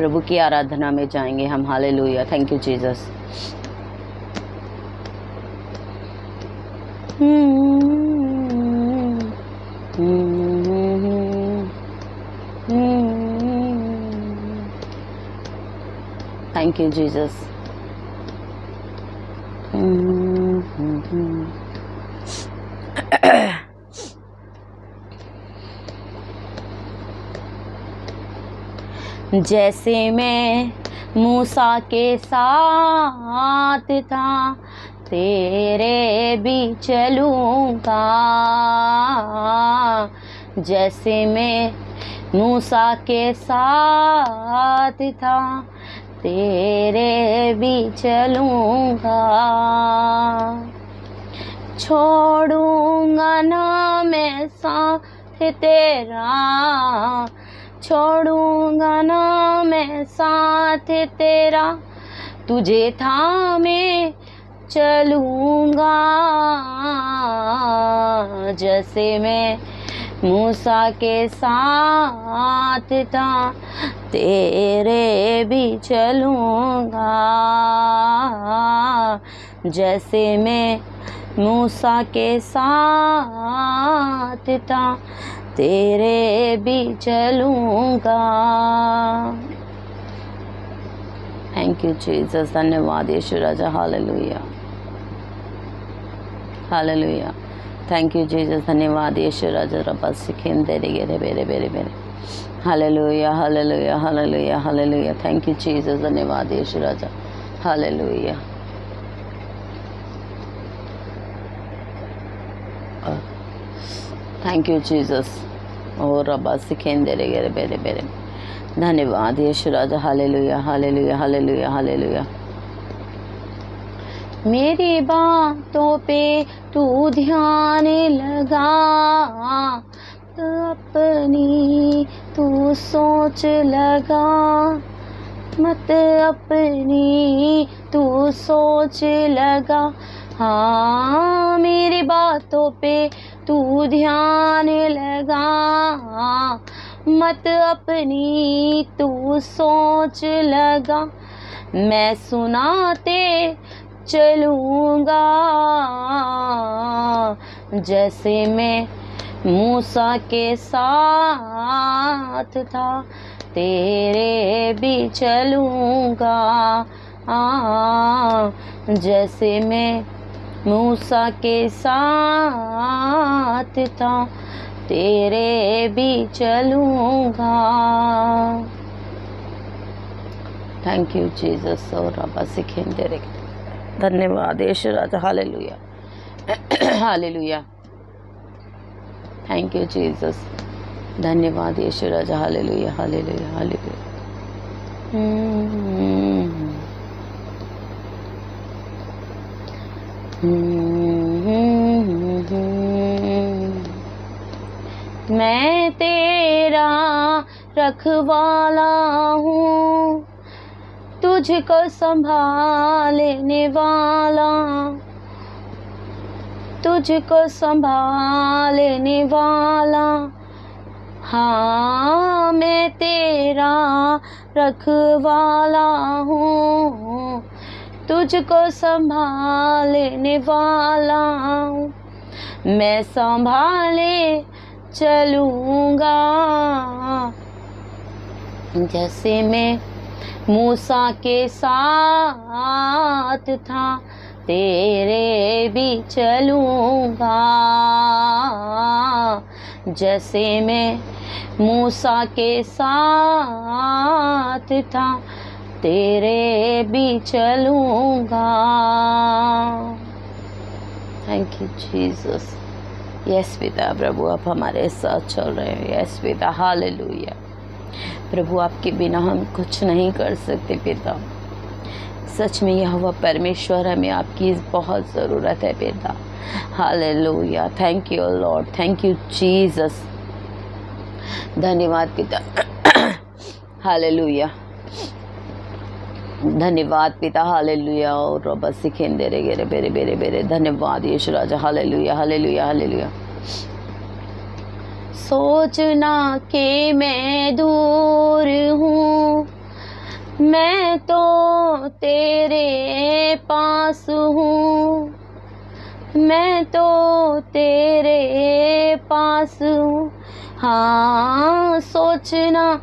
प्रभु की आराधना में जाएंगे हम। Hallelujah, thank you Jesus. Thank you Jesus. जैसे मैं मूसा के साथ था तेरे भी चलूँगा, जैसे मैं मूसा के साथ था तेरे भी चलूँगा। छोड़ूंगा ना मैं साथ तेरा, छोड़ूंगा ना मैं साथ तेरा, तुझे थामे चलूँगा। जैसे मैं मूसा के साथ था तेरे भी चलूँगा, जैसे मैं मूसा के साथ था तेरे भी चलूँगा। थैंक यू जीसस, धन्यवाद यीशु राजा। Hallelujah, hallelujah, thank you Jesus, धन्यवाद यीशु राजा। रब्बा सिखेन तेरे गेरे बेरे बेरे बेरे। Hallelujah, hallelujah, hallelujah, hallelujah, thank you Jesus, धन्यवाद यीशु राजा। हालेलुया। Thank you Jesus. और रब्बा सिखेन तेरे गेरे बेरे बेरे। धन्यवाद यीशु राजा। Hallelujah, hallelujah, hallelujah, hallelujah. मेरी बातों पे तू ध्यान लगा, तो अपनी तू सोच लगा, मत अपनी तू सोच लगा। हाँ, मेरी बातों पे तू ध्यान लगा, मत अपनी तू सोच लगा। मैं सुनाते चलूँगा, जैसे मैं मूसा के साथ था तेरे भी चलूँगा। जैसे मैं मूसा के साथ था तेरे भी चलूँगा। Thank you Jesus. और रब्बा सिखेन तेरे, धन्यवाद यीशु राजा। Hallelujah, hallelujah, thank you Jesus, धन्यवाद यीशु राजा। Hallelujah, hallelujah, hallelujah. मैं तेरा रखवाला हूँ, तुझको संभालने वाला, तुझको संभालने वाला। हाँ, मैं तेरा रखवाला हूँ, तुझको संभालने वाला हूँ। मैं संभाले चलूँगा, जैसे मैं मूसा के साथ था तेरे भी चलूँगा। जैसे मैं मूसा के साथ था तेरे भी चलूँगा। Thank you Jesus. यस पिता, प्रभु आप हमारे साथ चल रहे हैं। यस पिता, हालेलुया। प्रभु आपके बिना हम कुछ नहीं कर सकते पिता। सच में यहोवा परमेश्वर, हमें आपकी बहुत ज़रूरत है पिता। Hallelujah, thank you lord, thank you Jesus, धन्यवाद पिता। हालेलुया, धन्यवाद पिता। हालेलुया। और रब्बा सिखेन दे रे गेरे बेरे बेरे बेरे। धन्यवाद यीशु राजा। Hallelujah, hallelujah, hallelujah. सोचना कि मैं दूर हूँ, मैं तो तेरे पास हूँ, मैं तो तेरे पास हूँ। हाँ, सोचना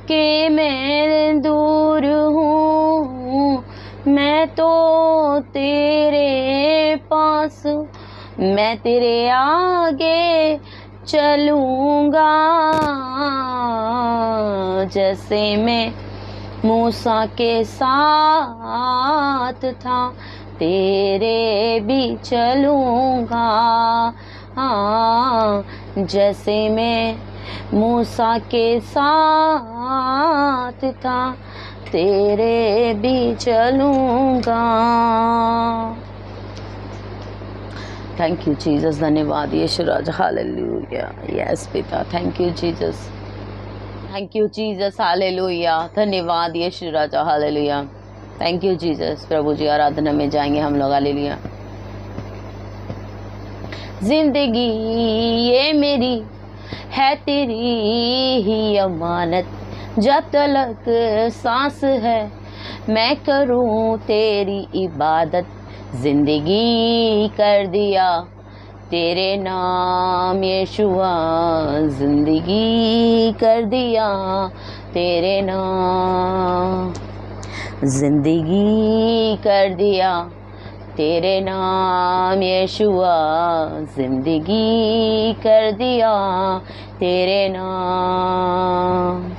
कि मैं दूर हूँ, मैं तो तेरे पास हूँ। मैं तेरे आगे चलूँगा, जैसे मैं मूसा के साथ था, तेरे भी चलूँगा। हाँ, जैसे मैं मूसा के साथ था, तेरे भी चलूँगा। थैंक यू जीसस, धन्यवाद यीशु राजा, हालेलुया। यस पिता, thank you Jesus, thank you Jesus, hallelujah. धन्यवाद यीशु राजा, हालेलुया। Thank you Jesus. प्रभु जी आराधना में जाएंगे हम लोग, हालेलुया। जिंदगी ये मेरी है तेरी ही अमानत, जब तलक सांस है मैं करूं तेरी इबादत। जिंदगी कर दिया तेरे नाम यीशुआ, जिंदगी कर दिया तेरे नाम, जिंदगी कर दिया तेरे नाम यीशुआ, जिंदगी कर दिया तेरे नाम।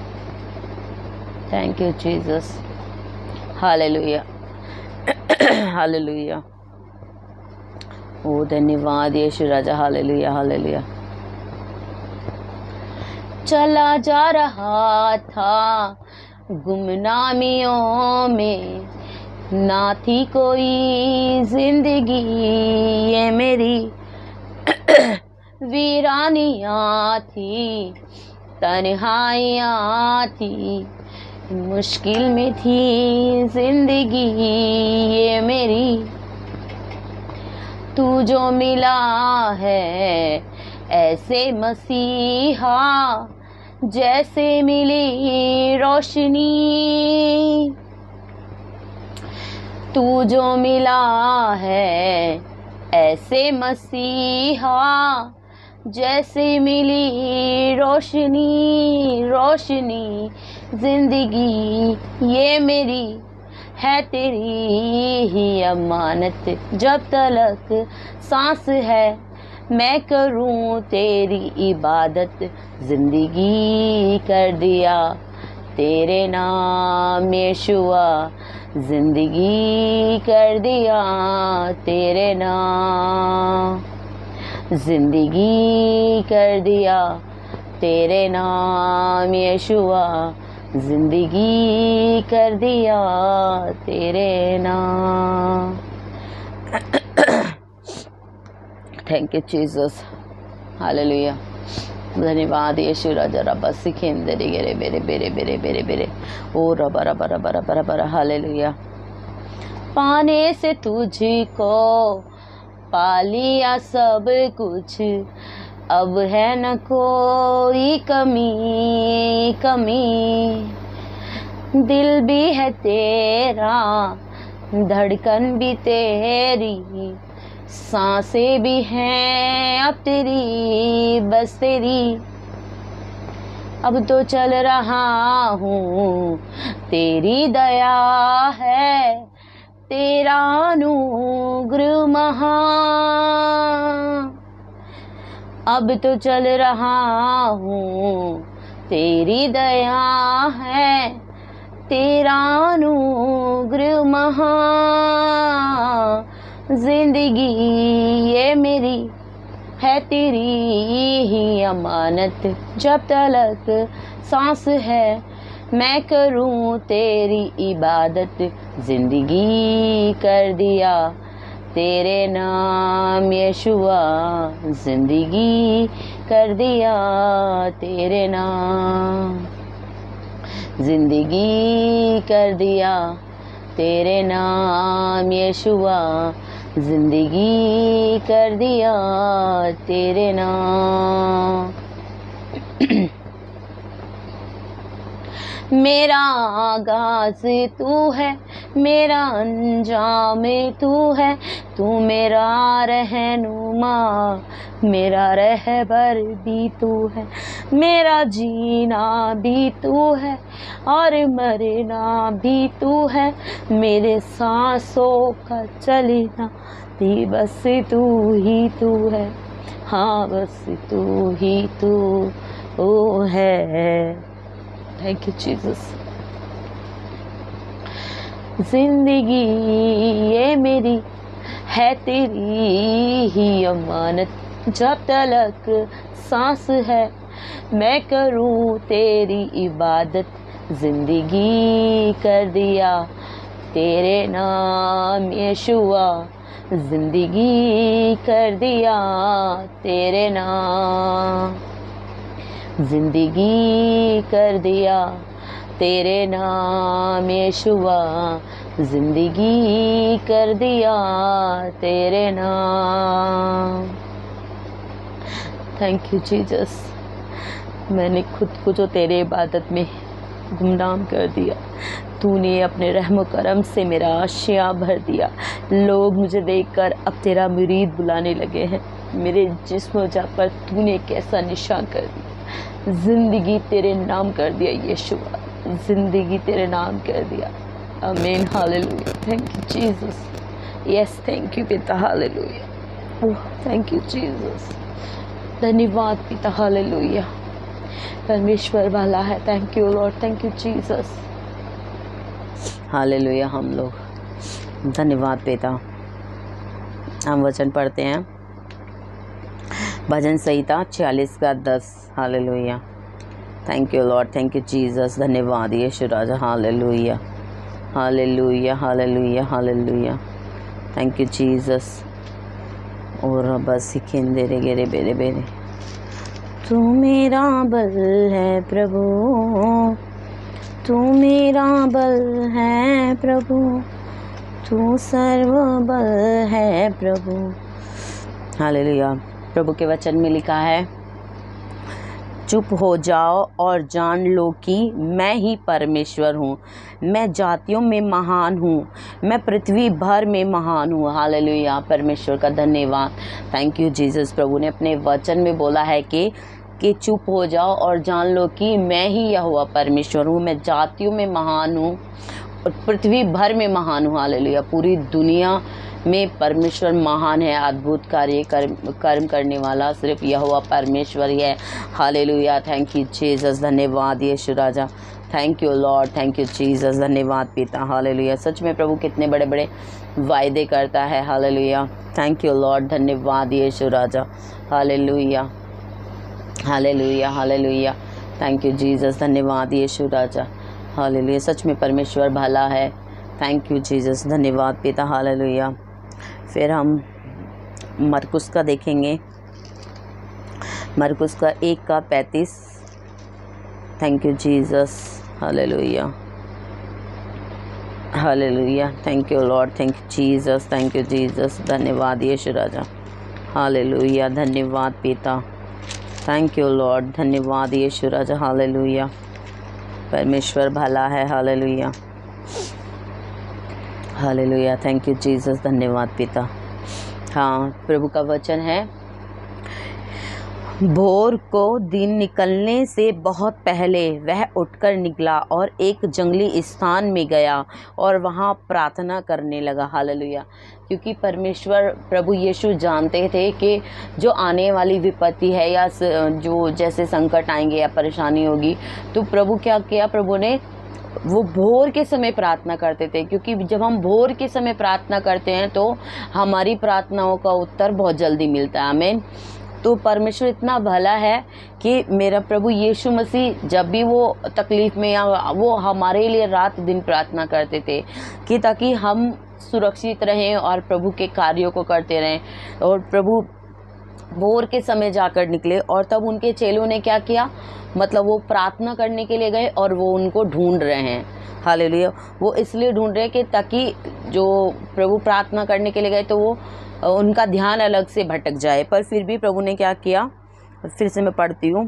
Thank you Jesus, hallelujah, hallelujah. ओ धन्यवाद यीशु राजा, हालेलुया, हालेलुया। चला जा रहा था गुमनामियों में, ना थी कोई जिंदगी ये मेरी, वीरानियाँ थी, तन्हाइयाँ थी, मुश्किल में थी जिंदगी ये मेरी। तू जो मिला है ऐसे मसीहा, जैसे मिली रोशनी, तू जो मिला है ऐसे मसीहा, जैसे मिली रोशनी, रोशनी। जिंदगी ये मेरी है तेरी ही अमानत, जब तलक सांस है मैं करूं तेरी इबादत। जिंदगी कर दिया तेरे नाम यीशुआ, जिंदगी कर दिया तेरे नाम, जिंदगी कर दिया तेरे नाम यीशुआ, जिंदगी कर दिया तेरे नाम। Thank you Jesus, hallelujah. धन्यवाद यीशु राजा, रब्बा सिखेंदरे गेरे बेरे बेरे बेरे बेरे बेरे, ओ रब्बा रब्बा रब्बा रब्बा रब्बा, हालेलुया। पाने से तुझको पा लिया सब कुछ, अब है न कोई कमी कमी। दिल भी है तेरा, धड़कन भी तेरी, सांसें भी हैं अब तेरी, बस तेरी। अब तो चल रहा हूँ तेरी दया है, तेरा अनुग्रह महा। अब तो चल रहा हूँ तेरी दया है, तेरा अनुग्रह महा। जिंदगी ये मेरी है तेरी ही अमानत, जब तलक सांस है मैं करूं तेरी इबादत। जिंदगी कर दिया तेरे नाम यीशुआ, जिंदगी कर दिया तेरे नाम, जिंदगी कर दिया तेरे नाम यीशुआ, जिंदगी कर दिया तेरे नाम। मेरा आगाज तू है, मेरा अंजाम तू है, तू मेरा रहनुमा, मेरा रहबर भी तू है, मेरा जीना भी तू है और मरना भी तू है, मेरे सांसों का चलना भी बस तू ही तू है, हाँ बस तू ही तू ओ है। Thank you Jesus. जिंदगी ये मेरी है तेरी ही अमानत, जब तलक सांस है मैं करूं तेरी इबादत, जिंदगी कर दिया तेरे नाम यशुआ, जिंदगी कर दिया तेरे नाम, जिंदगी कर दिया तेरे नाम यशुआ, जिंदगी कर दिया तेरे नाम। Thank you Jesus. मैंने खुद को जो तेरे इबादत में गुमनाम कर दिया, तूने अपने रहम करम से मेरा आशिया भर दिया। लोग मुझे देखकर अब तेरा मुरीद बुलाने लगे हैं। मेरे जिस्म जा पर तूने कैसा निशान कर दिया, जिंदगी तेरे नाम कर दिया यीशुआ, जिंदगी तेरे नाम कर दिया। Amen, hallelujah. Thank you Jesus. Yes, thank you पिता, hallelujah. Oh thank you Jesus. धन्यवाद पिता, हालेलुया। परमेश्वर वाला है। Thank you lord, thank you Jesus, hallelujah. हम लोग धन्यवाद पिता। हम वचन पढ़ते हैं भजन संहिता 40 का 10। Hallelujah. Thank you lord, thank you Jesus. धन्यवाद यीशु राजा, hallelujah hallelujah hallelujah hallelujah. Thank you Jesus. और बस खिंदे रे गेरे बेरे बेरे, तू मेरा बल है प्रभु, तू मेरा बल है प्रभु, तू सर्व बल है प्रभु। हालेलुया। प्रभु के वचन में लिखा है, चुप हो जाओ और जान लो कि मैं ही परमेश्वर हूँ। मैं जातियों में महान हूँ, मैं पृथ्वी भर में महान हूँ। हालेलुया। परमेश्वर का धन्यवाद। Thank you Jesus. प्रभु ने अपने वचन में बोला है कि चुप हो जाओ और जान लो कि मैं ही यहोवा परमेश्वर हूँ। मैं जातियों में महान हूँ और पृथ्वी भर में महान हूँ। हालेलुया। पूरी दुनिया में परमेश्वर महान है। अद्भुत कार्य कर्म करने वाला सिर्फ यहोवा परमेश्वर ही है। हालेलुया। Thank you Jesus. धन्यवाद यीशु राजा। Thank you lord, thank you Jesus. धन्यवाद पिता। हालेलुया। सच में प्रभु कितने बड़े बड़े वायदे करता है। हालेलुया। Thank you lord. धन्यवाद यीशु राजा। Hallelujah hallelujah hallelujah. Thank you Jesus. धन्यवाद यीशु राजा। हालेलुया। सच में परमेश्वर भला है। Thank you Jesus. धन्यवाद पिता। हालेलुया। फिर हम मरकुस का देखेंगे, मरकुस का 1:35। Thank you Jesus. Hallelujah hallelujah. Thank you lord, thank you Jesus, thank you Jesus. धन्यवाद यीशु राजा। हालेलुया। धन्यवाद पिता। Thank you lord. धन्यवाद यीशु राजा। हालेलुया। परमेश्वर भला है। Hallelujah hallelujah. Thank you Jesus. धन्यवाद पिता। हाँ, प्रभु का वचन है, भोर को दिन निकलने से बहुत पहले वह उठकर निकला और एक जंगली स्थान में गया और वहाँ प्रार्थना करने लगा। हालेलुया। क्योंकि परमेश्वर प्रभु यीशु जानते थे कि जो आने वाली विपत्ति है या जो जैसे संकट आएंगे या परेशानी होगी, तो प्रभु क्या किया, प्रभु ने वो भोर के समय प्रार्थना करते थे। क्योंकि जब हम भोर के समय प्रार्थना करते हैं तो हमारी प्रार्थनाओं का उत्तर बहुत जल्दी मिलता है। आमीन। तो परमेश्वर इतना भला है कि मेरा प्रभु यीशु मसीह जब भी वो तकलीफ़ में या वो हमारे लिए रात दिन प्रार्थना करते थे कि ताकि हम सुरक्षित रहें और प्रभु के कार्यों को करते रहें। और प्रभु भोर के समय जाकर निकले और तब उनके चेलों ने क्या किया, मतलब वो प्रार्थना करने के लिए गए और वो उनको ढूंढ रहे हैं। हालेलुया। वो इसलिए ढूंढ रहे हैं कि ताकि जो प्रभु प्रार्थना करने के लिए गए तो वो उनका ध्यान अलग से भटक जाए। पर फिर भी प्रभु ने क्या किया, फिर से मैं पढ़ती हूँ,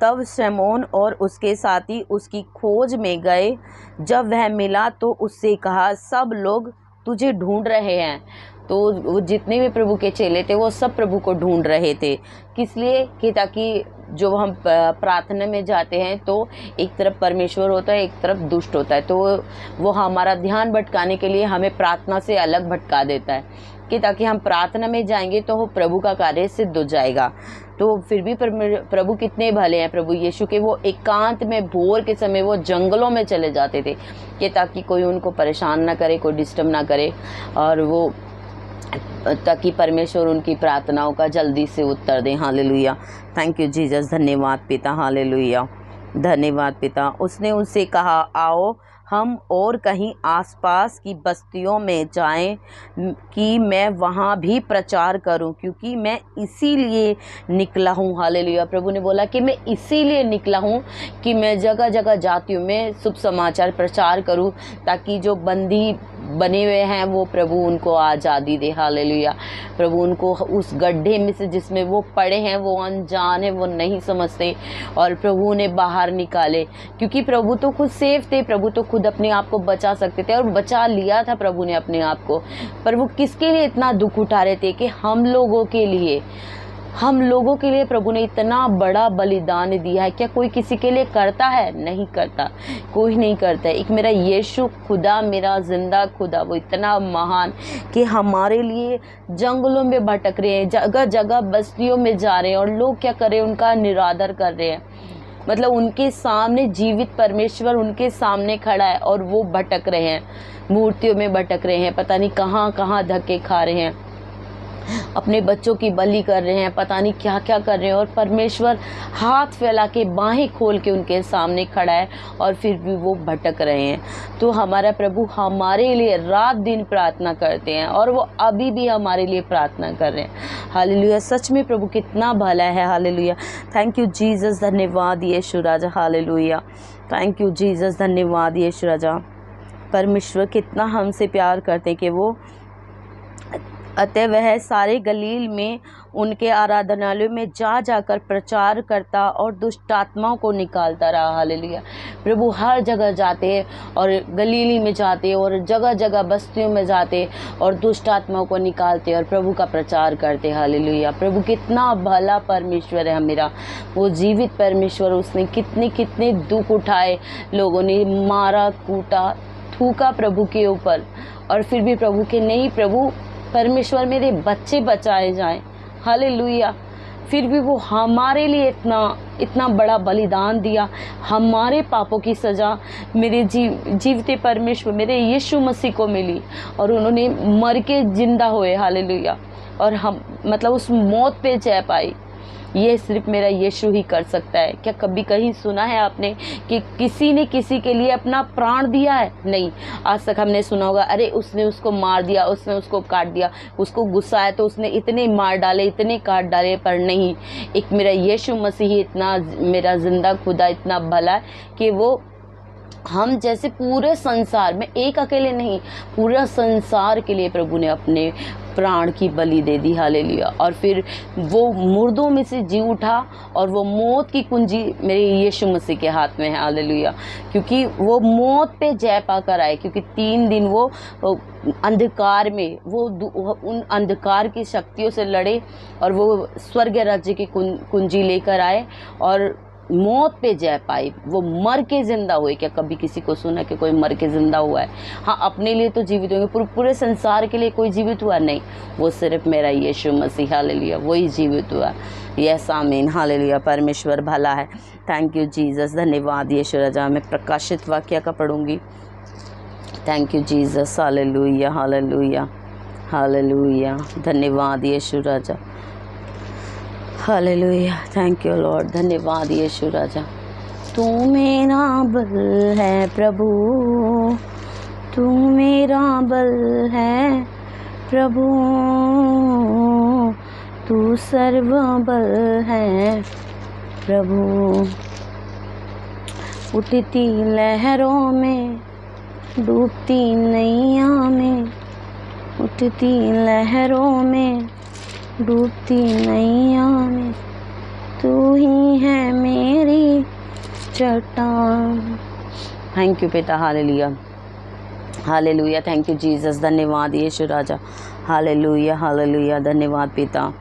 तब शमौन और उसके साथी उसकी खोज में गए। जब वह मिला तो उससे कहा, सब लोग तुझे ढूंढ रहे हैं। तो वो जितने भी प्रभु के चेले थे वो सब प्रभु को ढूंढ रहे थे। किस लिए? कि ताकि जो हम प्रार्थना में जाते हैं तो एक तरफ परमेश्वर होता है, एक तरफ दुष्ट होता है, तो वो हमारा ध्यान भटकाने के लिए हमें प्रार्थना से अलग भटका देता है कि ताकि हम प्रार्थना में जाएंगे तो वो प्रभु का कार्य सिद्ध हो जाएगा। तो फिर भी प्रभु कितने भले हैं, प्रभु यीशु के वो एकांत में भोर के समय वो जंगलों में चले जाते थे कि ताकि कोई उनको परेशान ना करे, कोई डिस्टर्ब ना करे, और वो ताकि परमेश्वर उनकी प्रार्थनाओं का जल्दी से उत्तर दें। हालेलुया, थैंक यू जीसस, धन्यवाद पिता, हालेलुया, धन्यवाद पिता। उसने उनसे कहा, आओ हम और कहीं आसपास की बस्तियों में जाएं कि मैं वहाँ भी प्रचार करूं, क्योंकि मैं इसीलिए निकला हूँ। हालेलुया, प्रभु ने बोला कि मैं इसीलिए निकला हूँ कि मैं जगह जगह जाती हूँ, मैं शुभ समाचार प्रचार करूँ, ताकि जो बंदी बने हुए हैं वो प्रभु उनको आज़ादी दे। हालेलुया, प्रभु उनको उस गड्ढे में से जिसमें वो पड़े हैं, वो अनजान है, वो नहीं समझते, और प्रभु ने बाहर निकाले, क्योंकि प्रभु तो खुद सेफ थे, प्रभु तो खुद अपने आप को बचा सकते थे, और बचा लिया था प्रभु ने अपने आप को। पर वो किसके लिए इतना दुख उठा रहे थे? कि हम लोगों के लिए, हम लोगों के लिए प्रभु ने इतना बड़ा बलिदान दिया है। क्या कोई किसी के लिए करता है? नहीं करता, कोई नहीं करता है। एक मेरा यीशु खुदा, मेरा जिंदा खुदा, वो इतना महान कि हमारे लिए जंगलों में भटक रहे हैं, जगह जगह बस्तियों में जा रहे हैं, और लोग क्या कर रहे हैं? उनका निरादर कर रहे हैं। मतलब उनके सामने जीवित परमेश्वर उनके सामने खड़ा है और वो भटक रहे हैं, मूर्तियों में भटक रहे हैं, पता नहीं कहाँ कहाँ धक्के खा रहे हैं, अपने बच्चों की बलि कर रहे हैं, पता नहीं क्या क्या कर रहे हैं, और परमेश्वर हाथ फैला के, बाहें खोल के उनके सामने खड़ा है, और फिर भी वो भटक रहे हैं। तो हमारा प्रभु हमारे लिए रात दिन प्रार्थना करते हैं, और वो अभी भी हमारे लिए प्रार्थना कर रहे हैं। हालेलुया, सच में प्रभु कितना भला है। हालेलुया, थैंक यू जीसस, धन्यवाद यीशु राजा। हालेलुया, थैंक यू जीसस, धन्यवाद यीशु राजा। परमेश्वर कितना हमसे प्यार करते कि वो, अतः वह सारे गलील में उनके आराधनालयों में जा जाकर प्रचार करता और दुष्ट आत्माओं को निकालता रहा। हालेलुया, प्रभु हर जगह जाते और गलीली में जाते और जगह जगह बस्तियों में जाते और दुष्ट आत्माओं को निकालते और प्रभु का प्रचार करते। हालेलुया, प्रभु कितना भला परमेश्वर है मेरा, वो जीवित परमेश्वर। उसने कितने कितने दुख उठाए, लोगों ने मारा, कूटा, थूका प्रभु के ऊपर, और फिर भी प्रभु के नहीं, प्रभु परमेश्वर मेरे बच्चे बचाए जाएं। हालेलुया, फिर भी वो हमारे लिए इतना बड़ा बलिदान दिया, हमारे पापों की सज़ा मेरे जीवते परमेश्वर मेरे यीशु मसीह को मिली, और उन्होंने मर के जिंदा हुए। हालेलुया, और हम मतलब उस मौत पे जय पाई। ये सिर्फ मेरा यीशु ही कर सकता है। क्या कभी कहीं सुना है आपने कि किसी ने किसी के लिए अपना प्राण दिया है? नहीं, आज तक हमने सुना होगा, अरे उसने उसको मार दिया, उसने उसको काट दिया, उसको गुस्सा आया तो उसने इतने मार डाले, इतने काट डाले। पर नहीं, एक मेरा यीशु मसीह ही इतना, मेरा जिंदा खुदा इतना भला है कि वो हम जैसे पूरे संसार में, एक अकेले नहीं, पूरा संसार के लिए प्रभु ने अपने प्राण की बलि दे दी। हालेलुया, और फिर वो मुर्दों में से जी उठा, और वो मौत की कुंजी मेरे यीशु मसीह के हाथ में है। हालेलुया, क्योंकि वो मौत पे जय पाकर आए, क्योंकि 3 दिन वो अंधकार में, वो उन अंधकार की शक्तियों से लड़े, और वो स्वर्ग राज्य की कुंजी लेकर आए और मौत पे जय पाई। वो मर के जिंदा हुए। क्या कभी किसी को सुना कि कोई मर के जिंदा हुआ है? हाँ, अपने लिए तो जीवित होंगे, पूरे संसार के लिए कोई जीवित हुआ नहीं, वो सिर्फ मेरा यीशु मसीह, हालेलुया, वही जीवित हुआ। यस, आमीन, हालेलुया, परमेश्वर भला है। थैंक यू जीसस, धन्यवाद यीशु राजा। मैं प्रकाशित वाक्य का पढ़ूंगी। Thank you Jesus, hallelujah, hallelujah, hallelujah, धन्यवाद यीशु राजा। हालेलुया, थैंक यू लॉर्ड, धन्यवाद यीशु राजा। तू मेरा बल है प्रभु, तू मेरा बल है प्रभु, तू सर्व बल है प्रभु। उठती लहरों में, डूबती नैया में, उठती लहरों में, डूबती नैया में, तू ही है मेरी चट्टान। थैंक यू पिता, hallelujah hallelujah. Thank you Jesus, धन्यवाद यीशु राजा, हालेलुया हालेलुया। धन्यवाद पिता।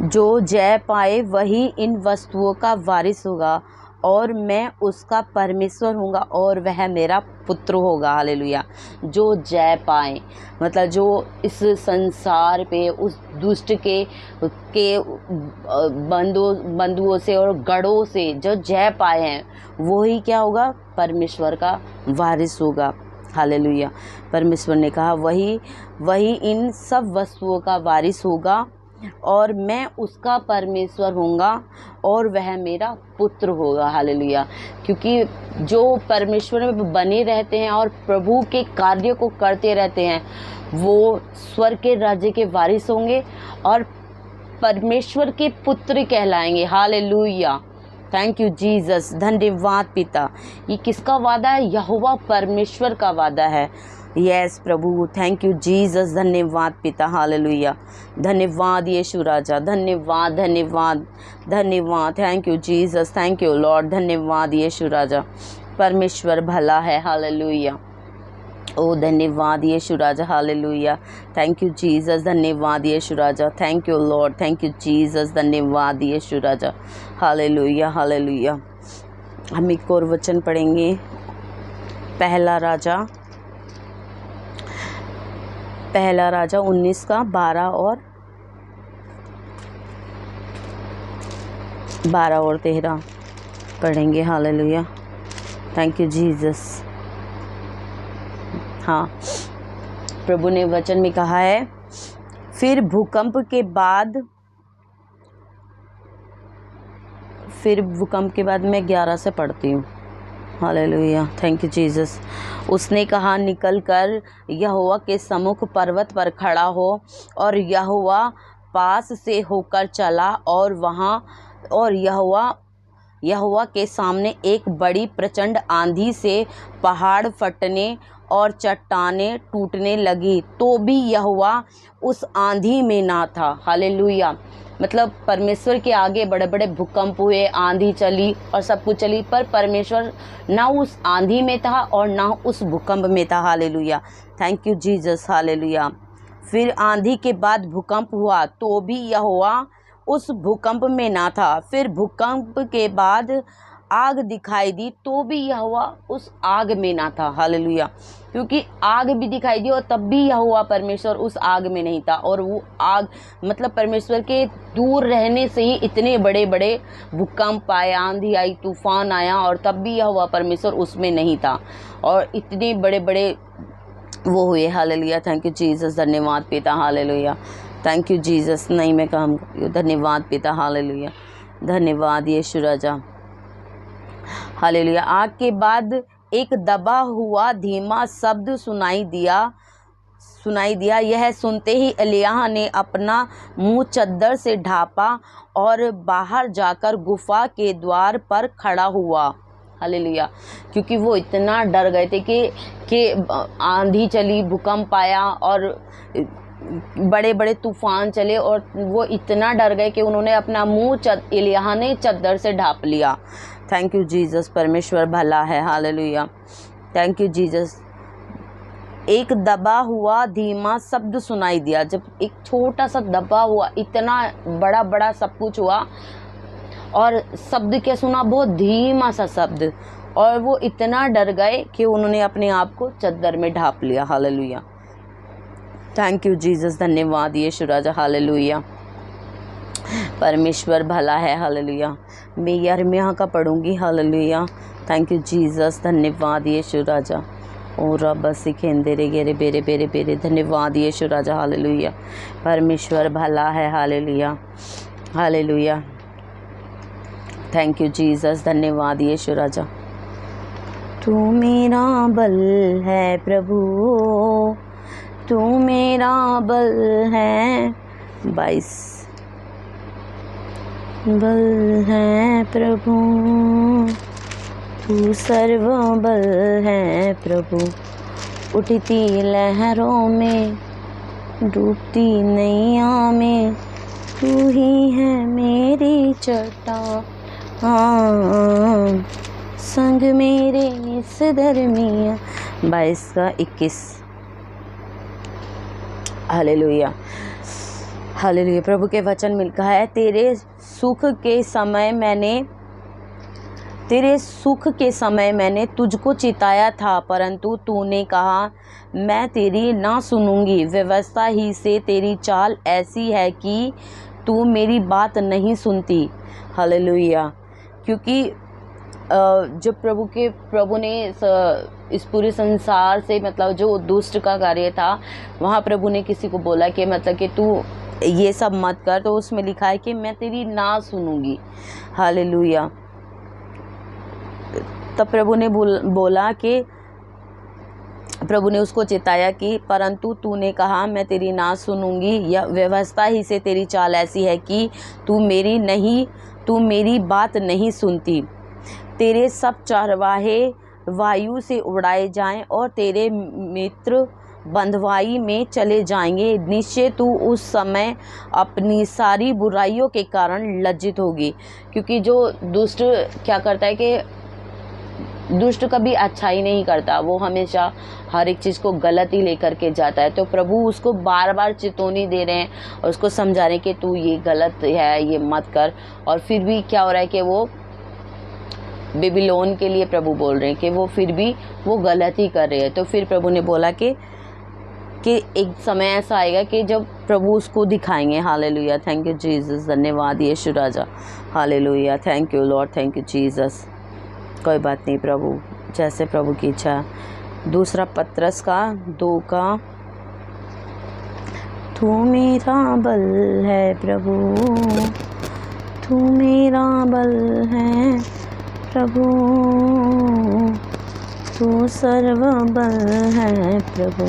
जो जय पाए वही इन वस्तुओं का वारिस होगा और मैं उसका परमेश्वर होगा और वह मेरा पुत्र होगा। हालेलुया। जो जय पाए मतलब जो इस संसार पे उस दुष्ट के बंधुओं से और गढ़ों से जो जय पाए हैं वही क्या होगा, परमेश्वर का वारिस होगा। हालेलुया। परमेश्वर ने कहा वही इन सब वस्तुओं का वारिस होगा और मैं उसका परमेश्वर होऊंगा और वह मेरा पुत्र होगा। हालेलुया। क्योंकि जो परमेश्वर में बने रहते हैं और प्रभु के कार्य को करते रहते हैं वो स्वर्ग के राज्य के वारिस होंगे और परमेश्वर के पुत्र कहलाएंगे। हालेलुया। थैंक यू जीसस, धन्यवाद पिता। ये किसका वादा है? यहोवा परमेश्वर का वादा है। यस प्रभु, थैंक यू जीसस, धन्यवाद पिता, हालेलुया। धन्यवाद यीशु राजा, धन्यवाद धन्यवाद धन्यवाद। Thank you Jesus, thank you lord, धन्यवाद यीशु राजा। परमेश्वर भला है। हालेलुया। ओ धन्यवाद यीशु राजा, हालेलुया। थैंक यू जीसस, धन्यवाद यीशु राजा। Thank you lord, thank you Jesus, धन्यवाद यीशु राजा, हालेलुया हालेलुया। हम एक और वचन पढ़ेंगे, पहला राजा 19 का 12 और 13 पढ़ेंगे। हालेलुया। Thank you Jesus. हाँ, प्रभु ने वचन में कहा है, फिर भूकंप के बाद मैं 11 से पढ़ती हूँ। हालेलुया। Thank you Jesus. उसने कहा, निकल कर यहोवा के सम्मुख पर्वत पर खड़ा हो, और यहोवा पास से होकर चला और यहोवा के सामने एक बड़ी प्रचंड आंधी से पहाड़ फटने और चट्टानें टूटने लगी, तो भी यहोवा उस आंधी में ना था। हालेलुया। मतलब परमेश्वर के आगे बड़े बड़े भूकंप हुए, आंधी चली और सब कुछ चली, पर परमेश्वर ना उस आंधी में था और ना उस भूकंप में था। Hallelujah. Thank you Jesus, hallelujah. फिर आंधी के बाद भूकंप हुआ, तो भी यहोवा उस भूकंप में ना था। फिर भूकंप के बाद आग दिखाई दी, तो भी यहोवा उस आग में ना था। हालेलुया। क्योंकि आग भी दिखाई दी और तब भी यहोवा परमेश्वर उस आग में नहीं था। और वो आग मतलब परमेश्वर के दूर रहने से ही इतने बड़े बड़े भूकंप आए, आंधी आई, तूफान आया, और तब भी यहोवा परमेश्वर उसमें नहीं था और इतने बड़े बड़े वो हुए। हालेलुया। थैंक यू जीसस, धन्यवाद पिता, हालेलुया। Thank you Jesus. नहीं मैं काम करी, धन्यवाद पिता, हालेलुया। धन्यवाद यीशु राजा, हालेलुया। आग के बाद एक दबा हुआ धीमा शब्द सुनाई दिया। यह सुनते ही एलिय्याह ने अपना मुंह चद्दर से ढांपा और बाहर जाकर गुफा के द्वार पर खड़ा हुआ। हालेलुया। क्योंकि वो इतना डर गए थे कि आंधी चली, भूकंप आया और बड़े बड़े तूफान चले, और वो इतना डर गए कि उन्होंने अपना मुंह एलिय्याह ने चद्दर से ढांप लिया। थैंक यू जीसस, परमेश्वर भला है। हालेलुया। Thank you Jesus. एक दबा हुआ धीमा शब्द सुनाई दिया। जब एक छोटा सा दबा हुआ, इतना बड़ा बड़ा सब कुछ हुआ और शब्द क्या सुना, बहुत धीमा सा शब्द, और वो इतना डर गए कि उन्होंने अपने आप को चद्दर में ढांप लिया। हालेलुया। थैंक यू जीसस, धन्यवाद यीशु राजा, हालेलुया। परमेश्वर भला है। हालेलुया। मैं यिर्मयाह का पढ़ूंगी। हालेलुया। थैंक यू जीसस, धन्यवाद यीशु राजा। ओ रब सिखेंदे रे गेरे बेरे बेरे बेरे, धन्यवाद यीशु राजा, हालेलुया। परमेश्वर भला है। Hallelujah hallelujah. Thank you Jesus, धन्यवाद यीशु राजा। तू मेरा बल है प्रभु, तू मेरा बल है। 22 बल है प्रभु, तू सर्व बल है प्रभु। उठती लहरों में, डूबती नैया में, तू ही है मेरी चट्टान, संग मेरे इस दरमिया। 22:21। Hallelujah, hallelujah. प्रभु के वचन में लिखा है, तेरे सुख के समय मैंने तुझको चिताया था, परंतु तूने कहा मैं तेरी ना सुनूंगी। व्यवस्था ही से तेरी चाल ऐसी है कि तू मेरी बात नहीं सुनती। हालेलुया। क्योंकि जब प्रभु ने इस पूरे संसार से, मतलब जो दुष्ट का कार्य था, वहाँ प्रभु ने किसी को बोला कि मतलब कि तू ये सब मत कर, तो उसमें लिखा है कि मैं तेरी ना सुनूंगी। हालेलुया। तब प्रभु ने बोला कि प्रभु ने उसको चिताया कि परंतु तूने कहा मैं तेरी ना सुनूंगी, या व्यवस्था ही से तेरी चाल ऐसी है कि तू मेरी बात नहीं सुनती। तेरे सब चरवाहे वायु से उड़ाए जाएं और तेरे मित्र बंधुआई में चले जाएंगे। निश्चय तू उस समय अपनी सारी बुराइयों के कारण लज्जित होगी। क्योंकि जो दुष्ट क्या करता है कि दुष्ट कभी अच्छा ही नहीं करता, वो हमेशा हर एक चीज़ को गलत ही लेकर के जाता है। तो प्रभु उसको बार बार चेतावनी दे रहे हैं और उसको समझा रहे हैं कि तू ये गलत है, ये मत कर। और फिर भी क्या हो रहा है कि वो बेबीलोन के लिए प्रभु बोल रहे हैं कि वो फिर भी वो गलत ही कर रहे हैं। तो फिर प्रभु ने बोला कि एक समय ऐसा आएगा कि जब प्रभु उसको दिखाएंगे। Hallelujah, thank you Jesus. धन्यवाद यीशु राजा। Hallelujah, thank you lord, thank you Jesus. कोई बात नहीं प्रभु, जैसे प्रभु की इच्छा। 2 पत्रस का 2 का, तू मेरा बल है प्रभु, तू मेरा बल है प्रभु, तू सर्व बल है प्रभु।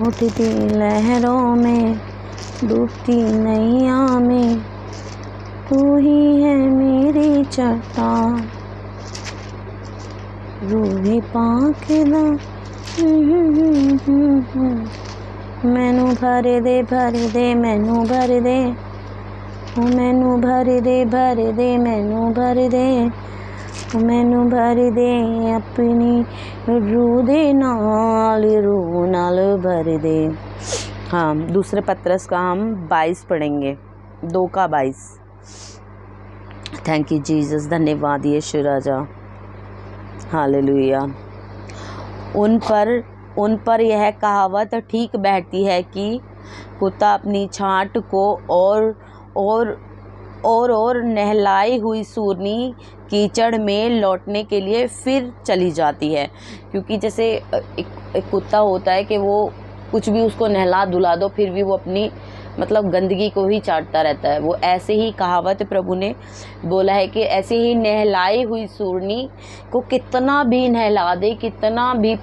उठती लहरों में, डूबती नैया में, तू ही है मेरी चट्टान। रूहे पाकदा मैनू भर दे मैनू भर दे, मैनू भर दे मैनू भर दे, मैनू भर दे अपनी रूह दे नाल, रूह नाल भर दे। हाँ, 2 पत्रस का हम 22 पढ़ेंगे, 2 का 22। Thank you Jesus. धन्यवाद यीशु राजा। हालेलुया। उन पर यह कहावत ठीक बैठती है कि कुत्ता अपनी छांट को और नहलाई हुई सूरनी कीचड़ में लौटने के लिए फिर चली जाती है। क्योंकि जैसे एक कुत्ता होता है कि वो कुछ भी उसको नहला धुला दो, फिर भी वो अपनी मतलब गंदगी को ही चाटता रहता है। वो ऐसे ही कहावत प्रभु ने बोला है कि ऐसे ही नहलाई हुई सूरनी को कितना भी नहला दे, कितना भी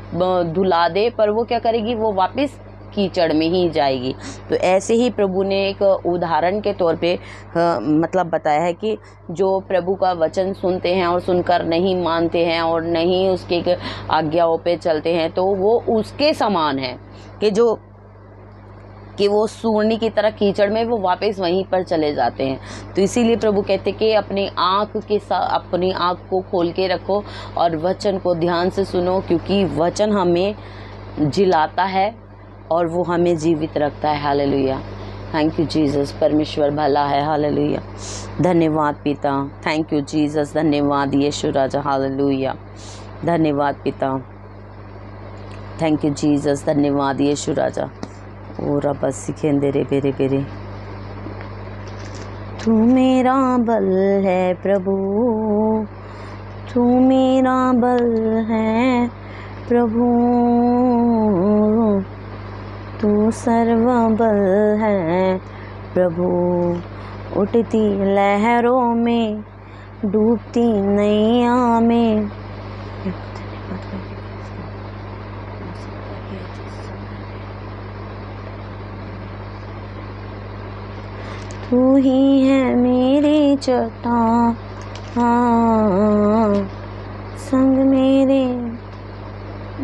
धुला दे, पर वो क्या करेगी, वो वापस कीचड़ में ही जाएगी। तो ऐसे ही प्रभु ने एक उदाहरण के तौर पे मतलब बताया है कि जो प्रभु का वचन सुनते हैं और सुनकर नहीं मानते हैं और नहीं उसके आज्ञाओं पे चलते हैं, तो वो उसके समान है कि वो सूरनी की तरह कीचड़ में वो वापस वहीं पर चले जाते हैं। तो इसीलिए प्रभु कहते कि अपनी आँख को खोल के रखो और वचन को ध्यान से सुनो, क्योंकि वचन हमें जिलाता है और वो हमें जीवित रखता है। Hallelujah, thank you Jesus. परमेश्वर भला है। हालेलुया, धन्यवाद पिता। Thank you Jesus. धन्यवाद यीशु राजा। हालेलुया, धन्यवाद पिता। Thank you Jesus. धन्यवाद यीशु राजा। ओ रब्बा सिखेंदे रे बेरे बेरे। तू मेरा बल है प्रभु, तू मेरा बल है प्रभु, तू सर्व बल है प्रभु। उठती लहरों में, डूबती नैया में, तू ही है मेरी चट्टान, संग मेरे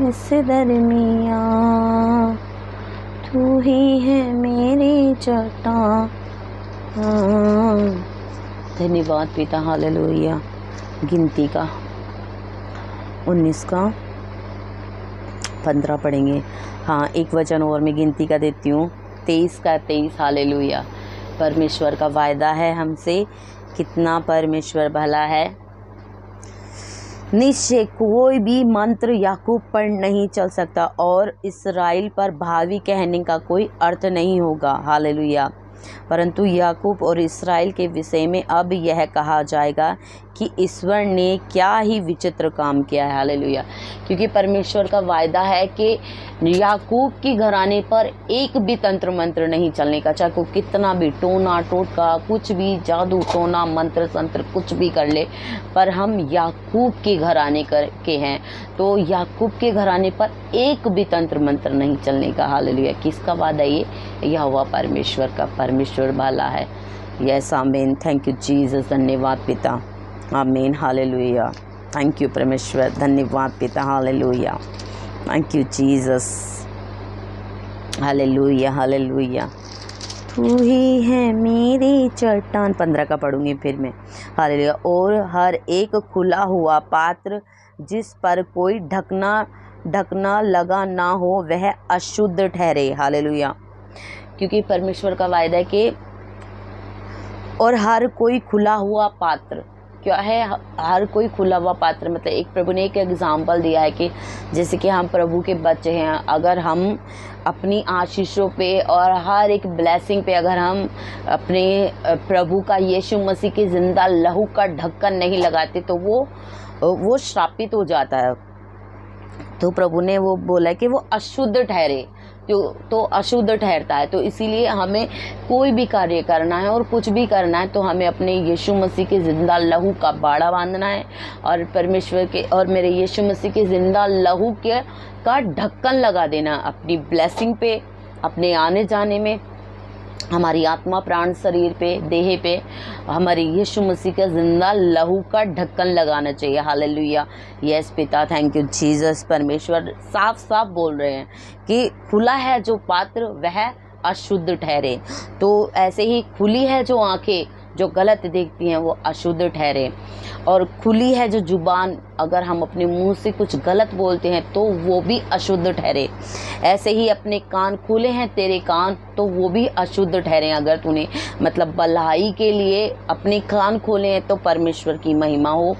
इस दरमिया, तू ही है मेरी चट्टान, धन्यवाद पिता, हालेलुया। गिनती का 19 का 15 पढ़ेंगे। हाँ, एक वचन और मैं गिनती का देती हूँ, 23 का 23, हालेलुया। परमेश्वर का वायदा है हमसे, कितना परमेश्वर भला है। निश्चय कोई भी मंत्र याकूब पर नहीं चल सकता और इस्राएल पर भावी कहने का कोई अर्थ नहीं होगा, हालेलुया। परंतु याकूब और इस्राएल के विषय में अब यह कहा जाएगा कि ईश्वर ने क्या ही विचित्र काम किया है, हालेलुया। क्योंकि परमेश्वर का वायदा है कि याकूब की घराने पर एक भी तंत्र मंत्र नहीं चलने का, चाहे को कितना भी टोना टोटका, कुछ भी जादू टोना मंत्र तंत्र कुछ भी कर ले, पर हम याकूब के घराने के हैं, तो याकूब के घराने पर एक भी तंत्र मंत्र नहीं चलने का, हालेलुया। किसका वादा ये? यहोवा परमेश्वर का। परमेश्वर भला है। यस, आमीन। थैंक यू जीसस, धन्यवाद पिता, आमीन, हालेलुया। थैंक यू परमेश्वर, धन्यवाद पिता, hallelujah. Thank you Jesus, hallelujah, hallelujah. तू ही है मेरी चट्टान, 15 का पढ़ूंगी फिर मैं, हालेलुया। और हर एक खुला हुआ पात्र जिस पर कोई ढकना लगा ना हो वह अशुद्ध ठहरे, हालेलुया। क्योंकि परमेश्वर का वायदा है कि और हर कोई खुला हुआ पात्र, क्या है हर कोई खुला हुआ पात्र? मतलब एक प्रभु ने एक एग्जाम्पल दिया है कि जैसे कि हम प्रभु के बच्चे हैं, अगर हम अपनी आशीषों पे और हर एक ब्लेसिंग पे अगर हम अपने प्रभु का यीशु मसीह के ज़िंदा लहू का ढक्कन नहीं लगाते तो वो श्रापित हो जाता है। तो प्रभु ने वो बोला कि वो अशुद्ध ठहरे, तो अशुद्ध ठहरता है। तो इसीलिए हमें कोई भी कार्य करना है और कुछ भी करना है तो हमें अपने यीशु मसीह के ज़िंदा लहू का बाड़ा बांधना है और परमेश्वर के और मेरे यीशु मसीह के ज़िंदा लहू का ढक्कन लगा देना अपनी ब्लेसिंग पे, अपने आने जाने में, हमारी आत्मा प्राण शरीर पे देह पे हमारे यीशु मसीह का ज़िंदा लहू का ढक्कन लगाना चाहिए, हालेलुया। यस पिता, थैंक यू जीसस। परमेश्वर साफ साफ बोल रहे हैं कि खुला है जो पात्र वह अशुद्ध ठहरे। तो ऐसे ही खुली है जो आंखें जो गलत देखती हैं वो अशुद्ध ठहरे, और खुली है जो जुबान, अगर हम अपने मुंह से कुछ गलत बोलते हैं तो वो भी अशुद्ध ठहरे। ऐसे ही अपने कान खुले हैं तेरे कान तो वो भी अशुद्ध ठहरे। अगर तूने मतलब भलाई के लिए अपने कान खोले हैं तो परमेश्वर की महिमा हो,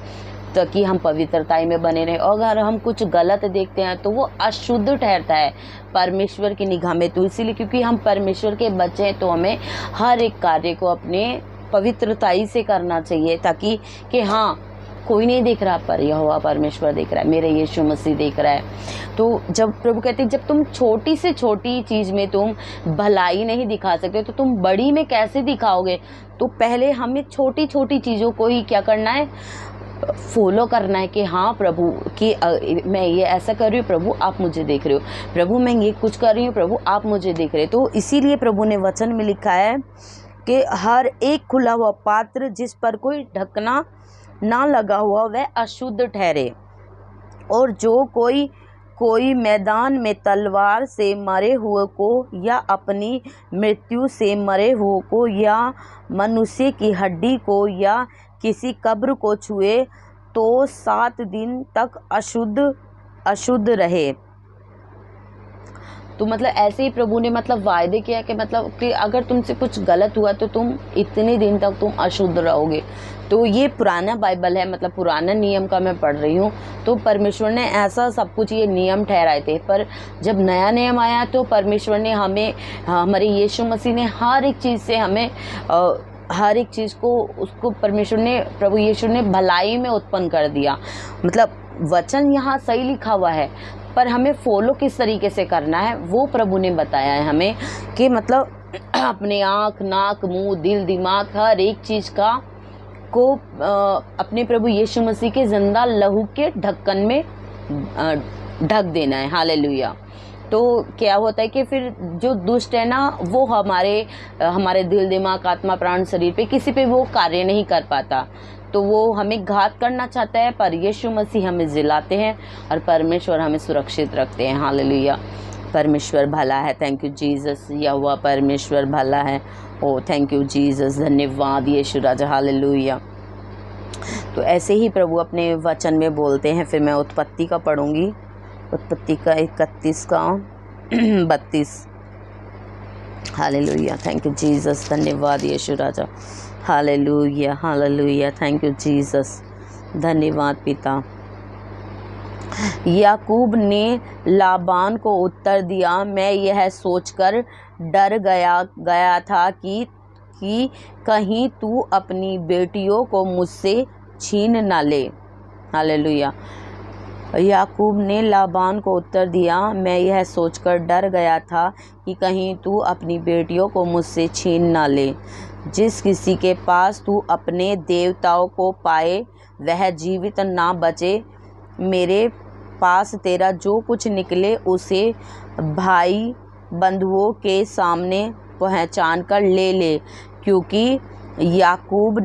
ताकि हम पवित्रता में बने रहें। और अगर हम कुछ गलत देखते हैं तो वो अशुद्ध ठहरता है परमेश्वर की निगाह में। तो इसीलिए क्योंकि हम परमेश्वर के बच्चे हैं तो हमें हर एक कार्य को अपने पवित्रताई से करना चाहिए, ताकि कि हाँ कोई नहीं देख रहा पर यहोवा परमेश्वर देख रहा है, मेरे यीशु मसीह देख रहा है। तो जब प्रभु कहते हैं जब तुम छोटी से छोटी चीज़ में तुम भलाई नहीं दिखा सकते तो तुम बड़ी में कैसे दिखाओगे? तो पहले हमें छोटी छोटी चीज़ों को ही क्या करना है, फॉलो करना है कि हाँ प्रभु कि मैं ये ऐसा कर रही हूँ, प्रभु आप मुझे देख रहे हो, प्रभु मैं ये कुछ कर रही हूँ, प्रभु आप मुझे देख रहे हो। तो इसीलिए प्रभु ने वचन में लिखा है कि हर एक खुला हुआ पात्र जिस पर कोई ढकना ना लगा हुआ वह अशुद्ध ठहरे, और जो कोई मैदान में तलवार से मरे हुए को या अपनी मृत्यु से मरे हुए को या मनुष्य की हड्डी को या किसी कब्र को छुए तो 7 दिन तक अशुद्ध रहे। तो मतलब ऐसे ही प्रभु ने मतलब वायदे किया कि मतलब कि अगर तुमसे कुछ गलत हुआ तो तुम इतने दिन तक तुम अशुद्ध रहोगे। तो ये पुराना बाइबल है, मतलब पुराना नियम का मैं पढ़ रही हूँ। तो परमेश्वर ने ऐसा सब कुछ ये नियम ठहराए थे, पर जब नया नियम आया तो परमेश्वर ने हमें, हमारे यीशु मसीह ने हर एक चीज़ से हमें हर एक चीज़ को उसको परमेश्वर ने, प्रभु यीशु ने भलाई में उत्पन्न कर दिया। मतलब वचन यहाँ सही लिखा हुआ है पर हमें फॉलो किस तरीके से करना है वो प्रभु ने बताया है हमें, कि मतलब अपने आँख नाक मुंह दिल दिमाग हर एक चीज़ को अपने प्रभु यीशु मसीह के ज़िंदा लहू के ढक्कन में ढक देना है, हालेलुया। तो क्या होता है कि फिर जो दुष्ट है ना वो हमारे दिल दिमाग आत्मा प्राण शरीर पे किसी पे वो कार्य नहीं कर पाता। तो वो हमें घात करना चाहता है पर यीशु मसीह हमें जिलाते हैं और परमेश्वर हमें सुरक्षित रखते हैं, हालेलुया। परमेश्वर भला है, थैंक यू जीसस। यहोवा परमेश्वर भला है, ओ थैंक यू जीसस, धन्यवाद यीशु राजा, हालेलुया। तो ऐसे ही प्रभु अपने वचन में बोलते हैं। फिर मैं उत्पत्ति का पढ़ूंगी, उत्पत्ति का 31 का 32। हालेलुया, थैंक यू जीसस, धन्यवाद यीशु राजा, hallelujah hallelujah, thank you Jesus, धन्यवाद पिता। याकूब ने लाबान को उत्तर दिया, मैं यह सोचकर डर गया था कि कहीं तू अपनी बेटियों को मुझसे छीन न ले। हालेलुया। याकूब ने लाबान को उत्तर दिया, मैं यह सोचकर डर गया था कि कहीं तू अपनी बेटियों को मुझसे छीन न ले। जिस किसी के पास तू अपने देवताओं को पाए वह जीवित ना बचे। मेरे पास तेरा जो कुछ निकले उसे भाई बंधुओं के सामने पहचान कर ले, क्योंकि याकूब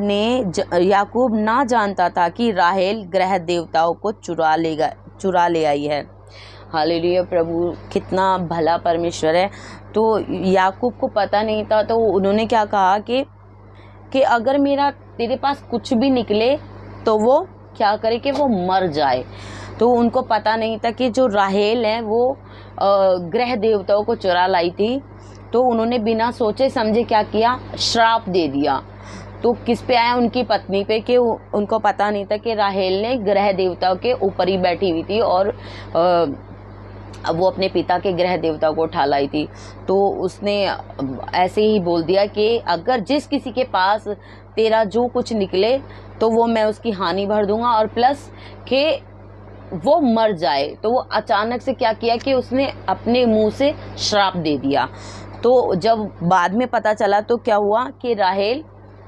ना जानता था कि राहेल ग्रह देवताओं को चुरा ले आई है। हालेलुया, प्रभु कितना भला परमेश्वर है। तो याकूब को पता नहीं था, तो उन्होंने क्या कहा कि अगर मेरा तेरे पास कुछ भी निकले तो वो क्या करे कि वो मर जाए। तो उनको पता नहीं था कि जो राहेल है वो ग्रह देवताओं को चुरा लाई थी। तो उन्होंने बिना सोचे समझे क्या किया, श्राप दे दिया। तो किस पे आया, उनकी पत्नी पे, कि उनको पता नहीं था कि राहेल ने ग्रह देवताओं के ऊपर ही बैठी हुई थी और अब वो अपने पिता के ग्रह देवताओं को उठा लाई थी। तो उसने ऐसे ही बोल दिया कि अगर जिस किसी के पास तेरा जो कुछ निकले तो वो मैं उसकी हानि भर दूंगा, और प्लस कि वो मर जाए। तो वो अचानक से क्या किया कि उसने अपने मुंह से श्राप दे दिया। तो जब बाद में पता चला तो क्या हुआ कि राहेल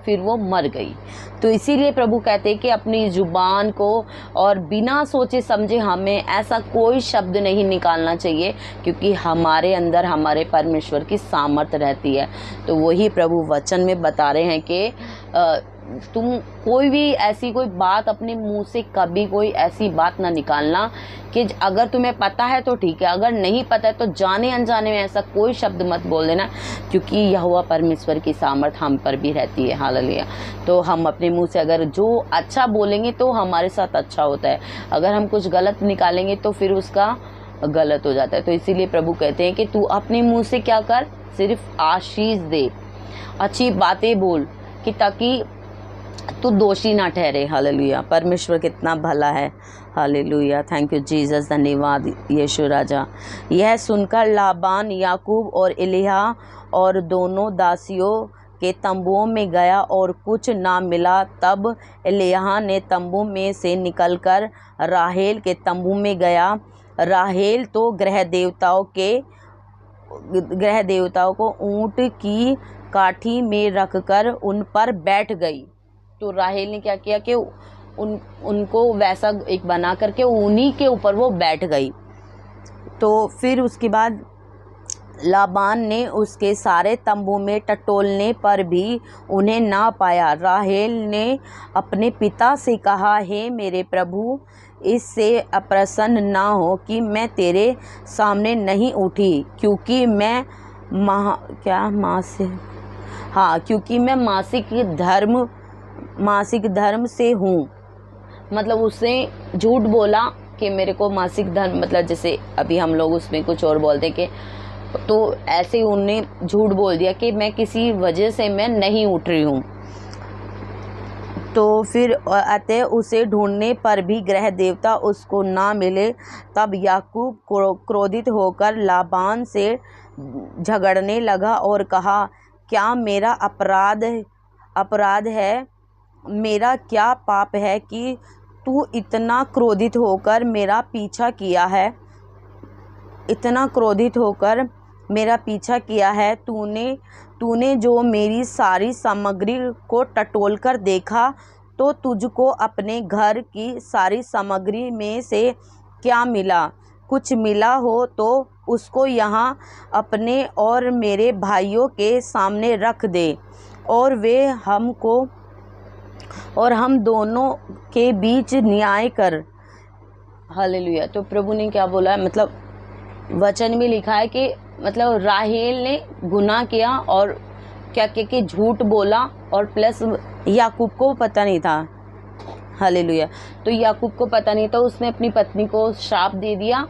फिर वो मर गई। तो इसीलिए प्रभु कहते हैं कि अपनी जुबान को और बिना सोचे समझे हमें ऐसा कोई शब्द नहीं निकालना चाहिए, क्योंकि हमारे अंदर हमारे परमेश्वर की सामर्थ रहती है। तो वही प्रभु वचन में बता रहे हैं कि तुम कोई भी ऐसी कोई बात अपने मुंह से कभी कोई ऐसी बात ना निकालना कि अगर तुम्हें पता है तो ठीक है, अगर नहीं पता है तो जाने अनजाने में ऐसा कोई शब्द मत बोल देना, क्योंकि यहोवा परमेश्वर की सामर्थ हम पर भी रहती है। हालेलुया। तो हम अपने मुंह से अगर जो अच्छा बोलेंगे तो हमारे साथ अच्छा होता है, अगर हम कुछ गलत निकालेंगे तो फिर उसका गलत हो जाता है। तो इसीलिए प्रभु कहते हैं कि तू अपने मुंह से क्या कर, सिर्फ आशीष दे, अच्छी बातें बोल, कि ताकि तू दोषी ना ठहरे। हालेलुया, परमेश्वर कितना भला है। हालेलुया, थैंक यू जीसस, धन्यवाद यीशु राजा। यह सुनकर लाबान याकूब और इलिहा और दोनों दासियों के तंबुओं में गया और कुछ ना मिला। तब इलिहा ने तंबू में से निकलकर राहेल के तंबू में गया। राहेल तो ग्रह देवताओं को ऊँट की काठी में रखकर उन पर बैठ गई। तो राहेल ने क्या किया कि उनको वैसा एक बना करके उन्हीं के ऊपर वो बैठ गई। तो फिर उसके बाद लाबान ने उसके सारे तंबू में टटोलने पर भी उन्हें ना पाया। राहेल ने अपने पिता से कहा, हे मेरे प्रभु, इससे अप्रसन्न ना हो कि मैं तेरे सामने नहीं उठी, क्योंकि मैं मासिक धर्म से हूँ। मतलब उसने झूठ बोला कि मेरे को मासिक धर्म, मतलब जैसे अभी हम लोग उसमें कुछ और बोलते कि, तो ऐसे उन्होंने झूठ बोल दिया कि मैं किसी वजह से मैं नहीं उठ रही हूँ। तो फिर अतः उसे ढूंढने पर भी ग्रह देवता उसको ना मिले। तब याकूब क्रोधित होकर लाबान से झगड़ने लगा और कहा, क्या मेरा अपराध है, मेरा क्या पाप है कि तू इतना क्रोधित होकर मेरा पीछा किया है? इतना क्रोधित होकर मेरा पीछा किया है। तूने जो मेरी सारी सामग्री को टटोल कर देखा, तो तुझको अपने घर की सारी सामग्री में से क्या मिला? कुछ मिला हो तो उसको यहाँ अपने और मेरे भाइयों के सामने रख दे, और हम दोनों के बीच न्याय कर। हालेलुया। तो प्रभु ने क्या बोला है, मतलब वचन में लिखा है कि मतलब राहेल ने गुनाह किया और क्या कि झूठ बोला, और प्लस याकूब को पता नहीं था, हालेलुया, तो याकूब को पता नहीं था, उसने अपनी पत्नी को श्राप दे दिया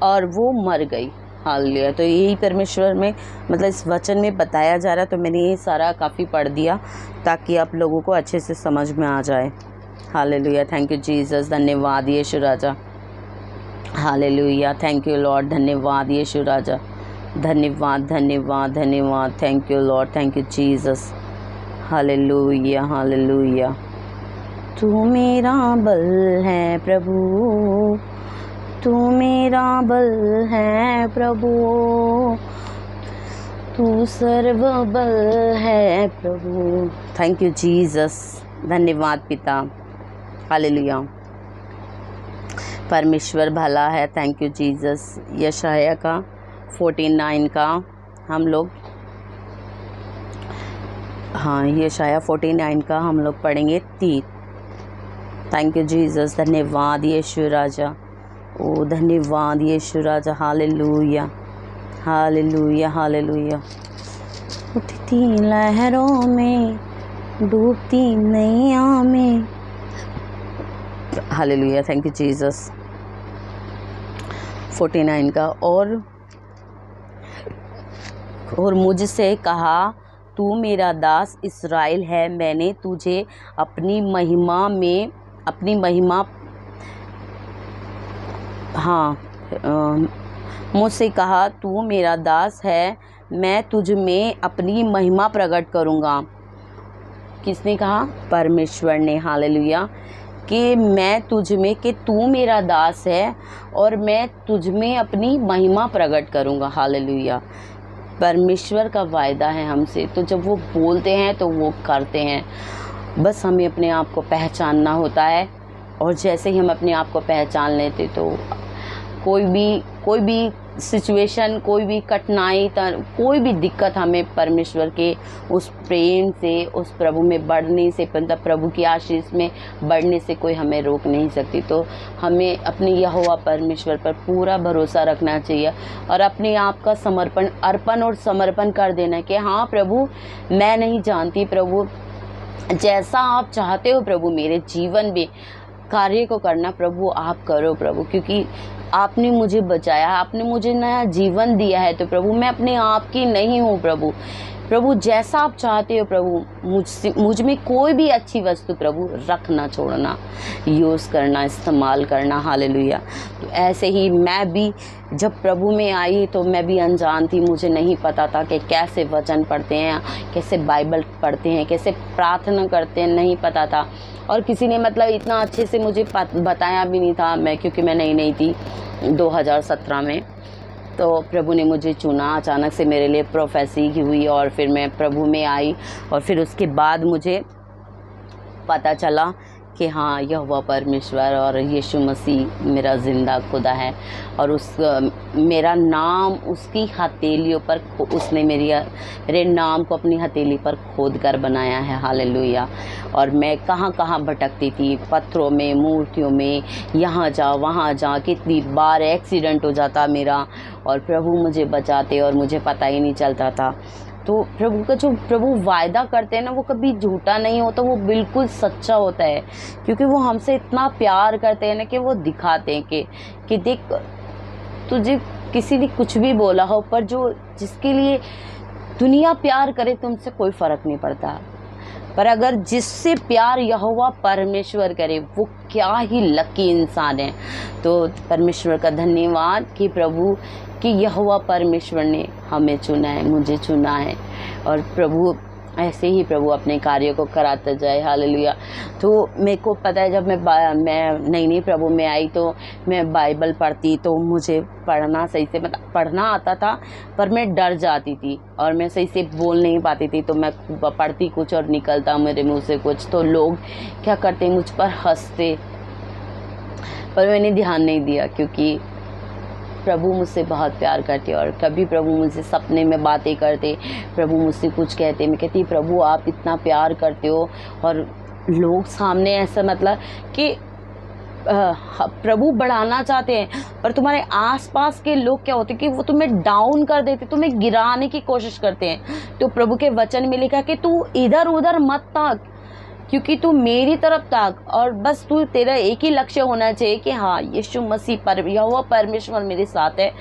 और वो मर गई, हालेलुया। तो यही परमेश्वर में मतलब इस वचन में बताया जा रहा है। तो मैंने ये सारा काफ़ी पढ़ दिया ताकि आप लोगों को अच्छे से समझ में आ जाए। हालेलुया, थैंक यू जीसस, धन्यवाद यीशु राजा, हालेलुया, थैंक यू लॉर्ड, धन्यवाद यीशु राजा, धन्यवाद धन्यवाद धन्यवाद, thank you lord, thank you Jesus, hallelujah hallelujah. तू मेरा बल है प्रभु, तू मेरा बल है प्रभु, तू सर्व बल है प्रभु। थैंक यू जीसस, धन्यवाद पिता, हालेलुया। परमेश्वर भला है, थैंक यू जीसस। यशाया का 49 का हम लोग, हाँ यशाया 49 का हम लोग पढ़ेंगे 3। थैंक यू जीसस, धन्यवाद यीशु राजा, ओ धन्यवाद यीशु राजा, हालेलुया हालेलुया हालेलुया। उठती लहरों में, डूबती नैया में, हालेलुया, थैंक यू जीसस। 49 का, और मुझसे कहा, तू मेरा दास इस्राएल है, मैंने तुझे अपनी महिमा मुझसे कहा, तू मेरा दास है, मैं तुझ में अपनी महिमा प्रकट करूँगा। किसने कहा? परमेश्वर ने, हालेलुया, कि मैं तुझ में, कि तू मेरा दास है और मैं तुझ में अपनी महिमा प्रकट करूँगा, हालेलुया। परमेश्वर का वायदा है हमसे, तो जब वो बोलते हैं तो वो करते हैं, बस हमें अपने आप को पहचानना होता है। और जैसे ही हम अपने आप को पहचान लेते तो कोई भी सिचुएशन, कोई भी कठिनाई, कोई भी दिक्कत हमें परमेश्वर के उस प्रेम से, उस प्रभु में बढ़ने से, मतलब प्रभु की आशीष में बढ़ने से कोई हमें रोक नहीं सकती। तो हमें अपने यहोवा परमेश्वर पर पूरा भरोसा रखना चाहिए और अपने आप का अर्पण और समर्पण कर देना कि हाँ प्रभु, मैं नहीं जानती प्रभु, जैसा आप चाहते हो प्रभु मेरे जीवन में कार्य को करना प्रभु, आप करो प्रभु, क्योंकि आपने मुझे बचाया, आपने मुझे नया जीवन दिया है। तो प्रभु मैं अपने आप की नहीं हूँ प्रभु, जैसा आप चाहते हो प्रभु, मुझ में कोई भी अच्छी वस्तु प्रभु रखना, छोड़ना, यूज़ करना, इस्तेमाल करना, हालेलुया। तो ऐसे ही मैं भी जब प्रभु में आई तो मैं भी अनजान थी, मुझे नहीं पता था कि कैसे वचन पढ़ते हैं, कैसे बाइबल पढ़ते हैं, कैसे प्रार्थना करते हैं, नहीं पता था। और किसी ने मतलब इतना अच्छे से मुझे बताया भी नहीं था, क्योंकि मैं नई थी 2017 में। तो प्रभु ने मुझे चुना, अचानक से मेरे लिए प्रोफेसी हुई और फिर मैं प्रभु में आई। और फिर उसके बाद मुझे पता चला कि हाँ यहोवा परमेश्वर और यीशु मसीह मेरा ज़िंदा खुदा है, और मेरा नाम उसकी हथेलियों पर, उसने मेरे नाम को अपनी हथेली पर खोद कर बनाया है, हालेलुया। और मैं कहाँ कहाँ भटकती थी, पत्थरों में, मूर्तियों में, यहाँ जा वहाँ जा, कितनी बार एक्सीडेंट हो जाता मेरा, और प्रभु मुझे बचाते और मुझे पता ही नहीं चलता था। तो प्रभु का जो प्रभु वायदा करते हैं ना, वो कभी झूठा नहीं होता, वो बिल्कुल सच्चा होता है, क्योंकि वो हमसे इतना प्यार करते हैं ना कि वो दिखाते हैं कि देख, तुझे किसी ने कुछ भी बोला हो, पर जिसके लिए दुनिया प्यार करे तुमसे कोई फ़र्क नहीं पड़ता, पर अगर जिससे प्यार यहोवा परमेश्वर करे वो क्या ही लकी इंसान है। तो परमेश्वर का धन्यवाद कि प्रभु कि यहोवा परमेश्वर ने हमें चुना है, मुझे चुना है, और प्रभु ऐसे ही प्रभु अपने कार्यों को कराता जाए, हालेलुया। तो मेरे को पता है, जब मैं नई प्रभु में आई तो मैं बाइबल पढ़ती, तो मुझे पढ़ना सही से मतलब पढ़ना आता था, पर मैं डर जाती थी और मैं सही से बोल नहीं पाती थी। तो मैं पढ़ती कुछ और निकलता मेरे मुँह से कुछ, तो लोग क्या करते मुझ पर हंसते, पर मैंने ध्यान नहीं दिया, क्योंकि प्रभु मुझसे बहुत प्यार करते और कभी प्रभु मुझसे सपने में बातें करते, प्रभु मुझसे कुछ कहते, मैं कहती प्रभु आप इतना प्यार करते हो, और लोग सामने ऐसा मतलब कि प्रभु बढ़ाना चाहते हैं, पर तुम्हारे आसपास के लोग क्या होते हैं कि वो तुम्हें डाउन कर देते, तुम्हें गिराने की कोशिश करते हैं। तो प्रभु के वचन में लिखा कि तू इधर उधर मत ताक, क्योंकि तू मेरी तरफ ताक, और बस तू तेरा एक ही लक्ष्य होना चाहिए कि हाँ यीशु मसीह यहोवा परमेश्वर मेरे साथ है,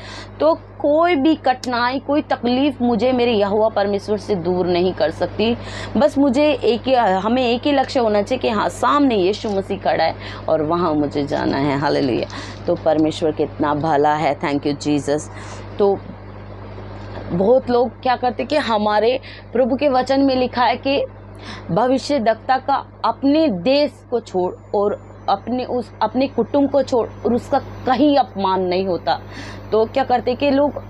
तो कोई भी कठिनाई, कोई तकलीफ़ मुझे मेरे यहोवा परमेश्वर से दूर नहीं कर सकती। बस मुझे हमें एक ही लक्ष्य होना चाहिए कि हाँ सामने यीशु मसीह खड़ा है और वहाँ मुझे जाना है। हालेलुया। तो परमेश्वर कितना भला है। Thank you Jesus. तो बहुत लोग क्या करते कि हमारे प्रभु के वचन में लिखा है कि भविष्यद्वक्ता का अपने देश को छोड़ और अपने कुटुंब को छोड़ और उसका कहीं अपमान नहीं होता। तो क्या करते कि लोग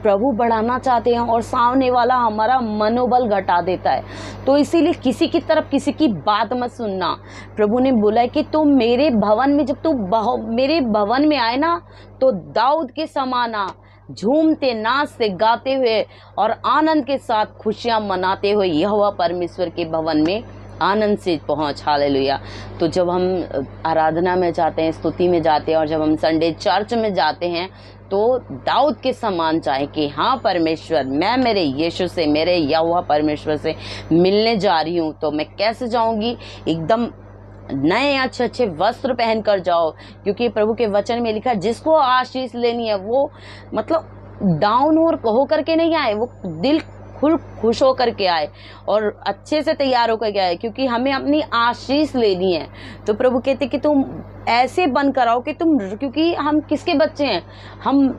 प्रभु बढ़ाना चाहते हैं और सामने वाला हमारा मनोबल घटा देता है। तो इसीलिए किसी की तरफ किसी की बात मत सुनना। प्रभु ने बोला है कि तुम मेरे भवन में, जब तू मेरे भवन में आए ना, तो दाऊद के समान आ, झूमते नाचते गाते हुए और आनंद के साथ खुशियां मनाते हुए यहोवा परमेश्वर के भवन में आनंद से पहुंच। हालेलुया। तो जब हम आराधना में जाते हैं, स्तुति में जाते हैं, और जब हम संडे चर्च में जाते हैं, तो दाऊद के समान चाहे कि हाँ परमेश्वर, मैं मेरे यीशु से, मेरे यहोवा परमेश्वर से मिलने जा रही हूँ। तो मैं कैसे जाऊँगी? एकदम नए अच्छे अच्छे वस्त्र पहन कर जाओ, क्योंकि प्रभु के वचन में लिखा जिसको आशीष लेनी है वो मतलब डाउन हो करके नहीं आए, वो दिल खुश हो करके आए और अच्छे से तैयार होकर के आए, क्योंकि हमें अपनी आशीष लेनी है। तो प्रभु कहते कि तुम ऐसे बन कर आओ कि क्योंकि हम किसके बच्चे हैं? हम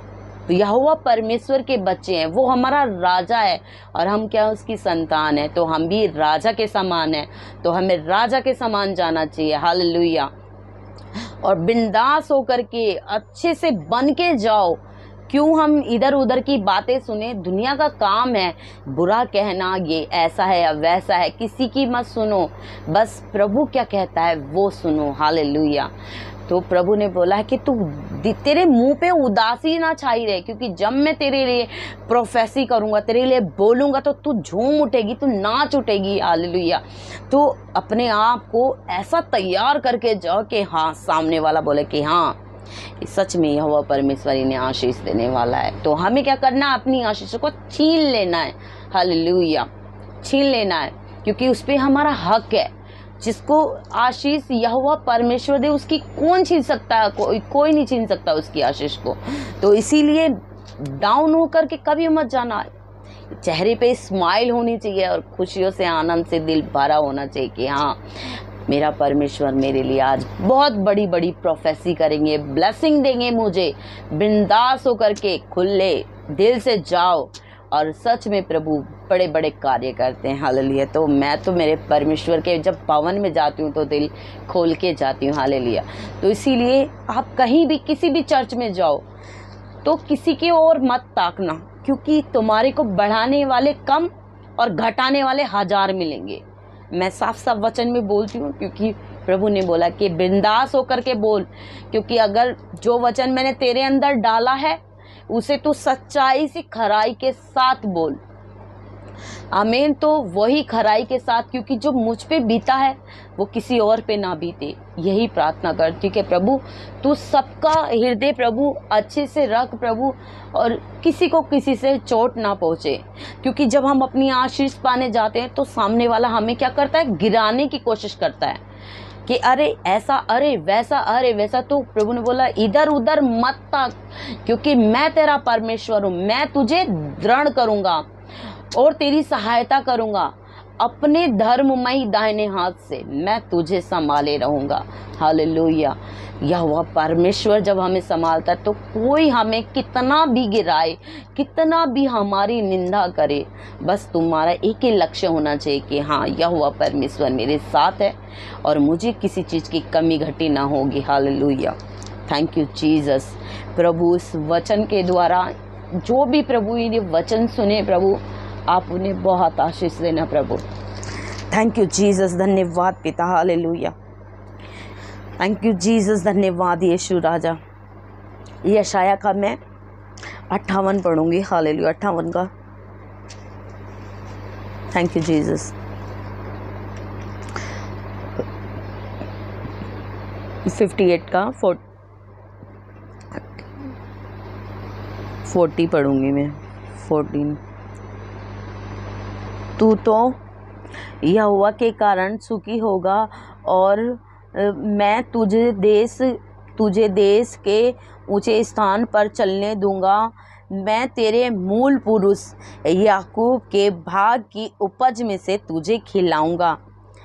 यहोवा परमेश्वर के बच्चे हैं। वो हमारा राजा है और हम क्या, उसकी संतान है। तो हम भी राजा के समान हैं, तो हमें राजा के समान जाना चाहिए। हालेलुया। और बिंदास होकर के अच्छे से बन के जाओ। क्यों हम इधर उधर की बातें सुने? दुनिया का काम है बुरा कहना, ये ऐसा है या वैसा है। किसी की मत सुनो, बस प्रभु क्या कहता है वो सुनो। हालेलुया। तो प्रभु ने बोला है कि तेरे मुंह पे उदासी ना छाई रहे, क्योंकि जब मैं तेरे लिए प्रोफेसी करूंगा, तेरे लिए बोलूंगा, तो तू झूम उठेगी, तू नाच उठेगी। हालेलुया। तो अपने आप को ऐसा तैयार करके जाओ कि हाँ सामने वाला बोले कि हाँ सच में यहोवा परमेश्वर इन्हें आशीष देने वाला है। तो हमें क्या करना है? अपनी आशीष को छीन लेना है। हालेलुया। छीन लेना है, क्योंकि उस पर हमारा हक है। जिसको आशीष यहोवा परमेश्वर दे, उसकी कौन छीन सकता है? कोई नहीं छीन सकता उसकी आशीष को। तो इसीलिए डाउन होकर के कभी मत जाना। चेहरे पे स्माइल होनी चाहिए और खुशियों से, आनंद से दिल भरा होना चाहिए कि हाँ मेरा परमेश्वर मेरे लिए आज बहुत बड़ी बड़ी प्रोफेसी करेंगे, ब्लेसिंग देंगे मुझे। बिंदास होकर के खुले दिल से जाओ, और सच में प्रभु बड़े बड़े कार्य करते हैं। हालेलुया। तो मैं तो मेरे परमेश्वर के जब भवन में जाती हूँ तो दिल खोल के जाती हूँ। हालेलुया। तो इसीलिए आप कहीं भी किसी भी चर्च में जाओ तो किसी की ओर मत ताकना, क्योंकि तुम्हारे को बढ़ाने वाले कम और घटाने वाले हजार मिलेंगे। मैं साफ साफ वचन में बोलती हूँ, क्योंकि प्रभु ने बोला कि बिंदास होकर के बोल, क्योंकि अगर जो वचन मैंने तेरे अंदर डाला है उसे तू सच्चाई से खराई के साथ बोल। आमीन। तो वही खराई के साथ, क्योंकि जो मुझ पे बीता है वो किसी और पे ना बीते, यही प्रार्थना कर। ठीक है प्रभु, तू सबका हृदय प्रभु अच्छे से रख प्रभु, और किसी को किसी से चोट ना पहुँचे, क्योंकि जब हम अपनी आशीष पाने जाते हैं तो सामने वाला हमें क्या करता है? गिराने की कोशिश करता है कि अरे ऐसा, अरे वैसा, अरे वैसा। तो प्रभु ने बोला इधर उधर मत ताक, क्योंकि मैं तेरा परमेश्वर हूँ। मैं तुझे दृढ़ करूँगा और तेरी सहायता करूँगा। अपने धर्ममय दाहिने हाथ से मैं तुझे संभाले रहूँगा। हालेलुया। यहोवा परमेश्वर जब हमें संभालता है तो कोई हमें कितना भी गिराए, कितना भी हमारी निंदा करे, बस तुम्हारा एक ही लक्ष्य होना चाहिए कि हाँ यहोवा परमेश्वर मेरे साथ है और मुझे किसी चीज़ की कमी घटी ना होगी। हालेलुया। Thank you Jesus. प्रभु इस वचन के द्वारा जो भी प्रभु ये वचन सुने प्रभु, आप उन्हें बहुत आशीष देना प्रभु। Thank you Jesus. धन्यवाद पिता। हालेलुया। Thank you Jesus. धन्यवाद यीशु राजा। यशाया का मैं 58 पढ़ूंगी। हालेलुया। 58 का। Thank you Jesus. 58 का 40 पढ़ूंगी मैं। 14 तू तो यहोवा के कारण सुखी होगा और मैं तुझे देश के ऊंचे स्थान पर चलने दूंगा। मैं तेरे मूल पुरुष याकूब के भाग की उपज में से तुझे खिलाऊंगा।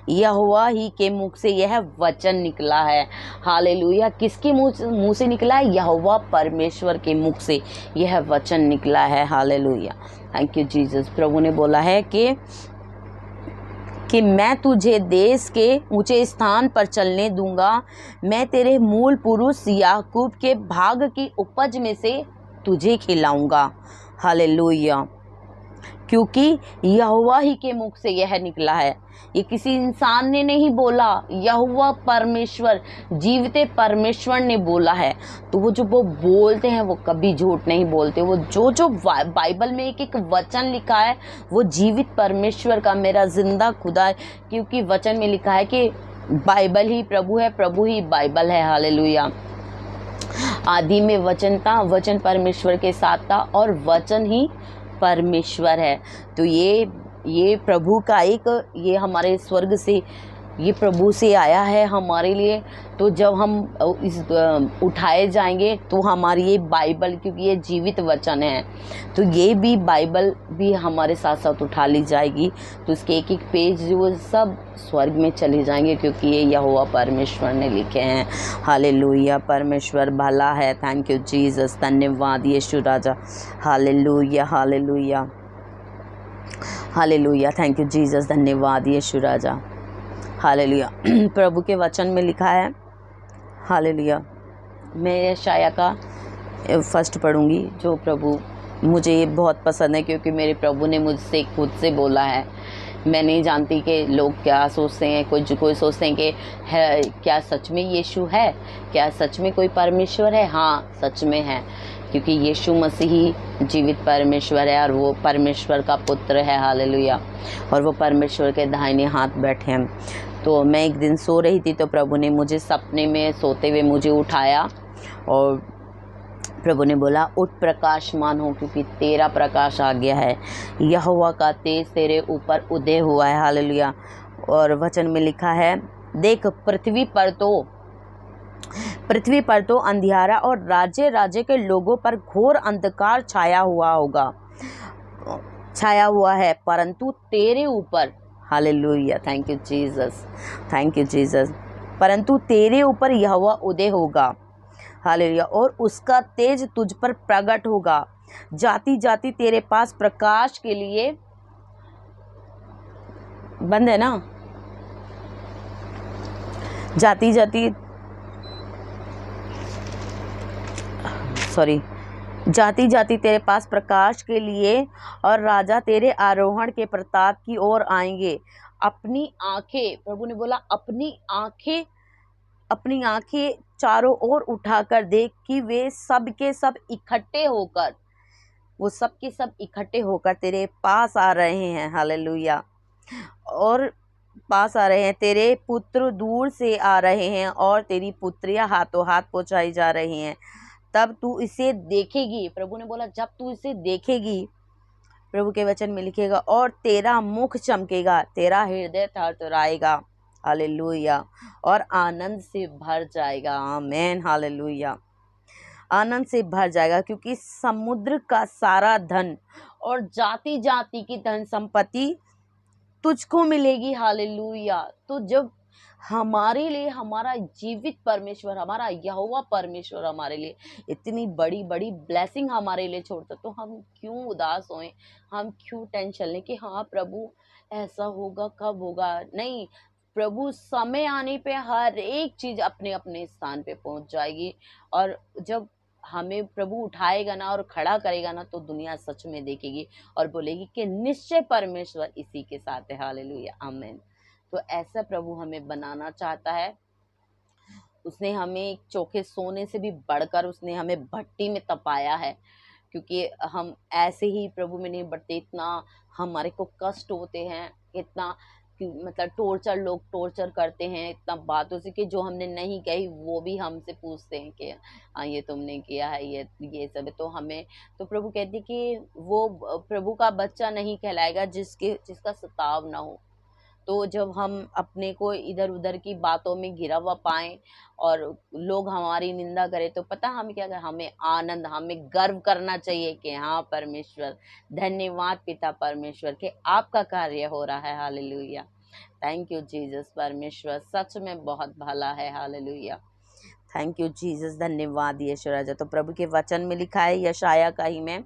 यहोवा ही के मुख से यह वचन निकला है। हालेलुया। किसके मुंह से निकला है? यहोवा परमेश्वर के मुख से यह वचन निकला है। हालेलुया। Thank you Jesus. प्रभु ने बोला है कि मैं तुझे देश के ऊंचे स्थान पर चलने दूंगा। मैं तेरे मूल पुरुष याकूब के भाग की उपज में से तुझे खिलाऊंगा। हालेलुया। क्योंकि यहोवा ही के मुख से यह निकला है। ये किसी इंसान ने नहीं बोला, यहोवा परमेश्वर, जीवित परमेश्वर ने बोला है। तो वो बोलते हैं वो कभी झूठ नहीं बोलते। वो जो बाइबल में एक एक वचन लिखा है वो जीवित परमेश्वर का, मेरा जिंदा खुदा है। क्योंकि वचन में लिखा है कि बाइबल ही प्रभु है, प्रभु ही बाइबल है। हालेलुया। आदि में वचन था, वचन परमेश्वर के साथ था और वचन ही परमेश्वर है। तो ये प्रभु का ये हमारे स्वर्ग से, ये प्रभु से आया है हमारे लिए। तो जब हम उठाए जाएंगे तो हमारी ये बाइबल, क्योंकि ये जीवित वचन है, तो ये भी बाइबल भी हमारे साथ साथ उठा ली जाएगी। तो इसके एक एक पेज जो सब स्वर्ग में चले जाएंगे, क्योंकि ये यहोवा परमेश्वर ने लिखे हैं। हालेलुया। परमेश्वर भला है। Thank you Jesus. धन्यवाद यीशु राजा। Hallelujah, hallelujah, hallelujah. Thank you Jesus. धन्यवाद यीशु राजा। हालेलुया। प्रभु के वचन में लिखा है। हालेलुया। मैं यशाया का फर्स्ट पढ़ूंगी, जो प्रभु मुझे ये बहुत पसंद है, क्योंकि मेरे प्रभु ने मुझसे खुद से बोला है। मैं नहीं जानती कि लोग क्या सोचते हैं। कोई सोचते हैं कि है क्या सच में यीशु है, क्या सच में कोई परमेश्वर है। हाँ, सच में है, क्योंकि यीशु मसीह ही जीवित परमेश्वर है और वो परमेश्वर का पुत्र है। हालेलुया। और वो परमेश्वर के दाहिने हाथ बैठे हैं। तो मैं एक दिन सो रही थी, तो प्रभु ने मुझे सपने में सोते हुए मुझे उठाया और प्रभु ने बोला, उठ प्रकाशमान हो, क्योंकि तेरा प्रकाश आ गया है। यहोवा का तेज तेरे ऊपर उदय हुआ है। हालेलुया। और वचन में लिखा है, देख पृथ्वी पर तो अंधियारा और राज्य के लोगों पर घोर अंधकार छाया हुआ है, परंतु तेरे ऊपर, hallelujah, thank you Jesus, thank you Jesus, परंतु तेरे ऊपर यहोवा उदय होगा। हालेलुया। और उसका तेज तुझ पर प्रकट होगा। जाति जाति तेरे पास प्रकाश के लिए, बंद है ना, जाति जाति तेरे पास प्रकाश के लिए और राजा तेरे आरोहण के प्रताप की ओर आएंगे। अपनी आंखें, प्रभु ने बोला, अपनी आंखें चारों ओर उठाकर देख कि वे सब के सब इकट्ठे होकर तेरे पास आ रहे हैं। हालेलुया। और पास आ रहे हैं, तेरे पुत्र दूर से आ रहे हैं और तेरी पुत्रियां हाथों हाथ पहुंचाई जा रही हैं। तब तू इसे देखेगी। प्रभु ने बोला, जब तू इसे देखेगी, प्रभु के वचन में लिखेगा, और तेरा मुख चमकेगा, तेरा हृदय थरथराएगा। हालेलुया। और आनंद से भर जाएगा। आमीन। हालेलुया। आनंद से भर जाएगा, क्योंकि समुद्र का सारा धन और जाति जाति की धन संपत्ति तुझको मिलेगी। हालेलुया। तो जब हमारे लिए हमारा जीवित परमेश्वर, हमारा यहोवा परमेश्वर हमारे लिए इतनी बड़ी बड़ी ब्लेसिंग हमारे लिए छोड़ता, तो हम क्यों उदास होएं, हम क्यों टेंशन लें कि हाँ प्रभु ऐसा होगा, कब होगा। नहीं, प्रभु समय आने पे हर एक चीज अपने अपने स्थान पे पहुंच जाएगी। और जब हमें प्रभु उठाएगा ना और खड़ा करेगा ना, तो दुनिया सच में देखेगी और बोलेगी कि निश्चय परमेश्वर इसी के साथ है। हालेलुया। आमीन। तो ऐसा प्रभु हमें बनाना चाहता है। उसने हमें चोखे सोने से भी बढ़कर उसने हमें भट्टी में तपाया है, क्योंकि हम ऐसे ही प्रभु में नहीं बढ़ते। इतना हमारे को कष्ट होते हैं, इतना मतलब टॉर्चर, लोग टॉर्चर करते हैं इतना बातों से कि जो हमने नहीं कही वो भी हमसे पूछते हैं कि हाँ ये तुमने किया है, ये सब है। तो हमें, तो प्रभु कहती कि वो प्रभु का बच्चा नहीं कहलाएगा जिसका सताव ना हो। तो जब हम अपने को इधर उधर की बातों में घिरा हुआ पाएं और लोग हमारी निंदा करें, तो पता हमें क्या करें, हमें आनंद, हमें गर्व करना चाहिए कि हाँ परमेश्वर, धन्यवाद पिता परमेश्वर के आपका कार्य हो रहा है। Hallelujah, thank you Jesus. परमेश्वर सच में बहुत भला है। हालेलुया, थैंक यू जीसस, धन्यवाद यीशु राजा। तो प्रभु के वचन में लिखा है, यशाया का ही मैं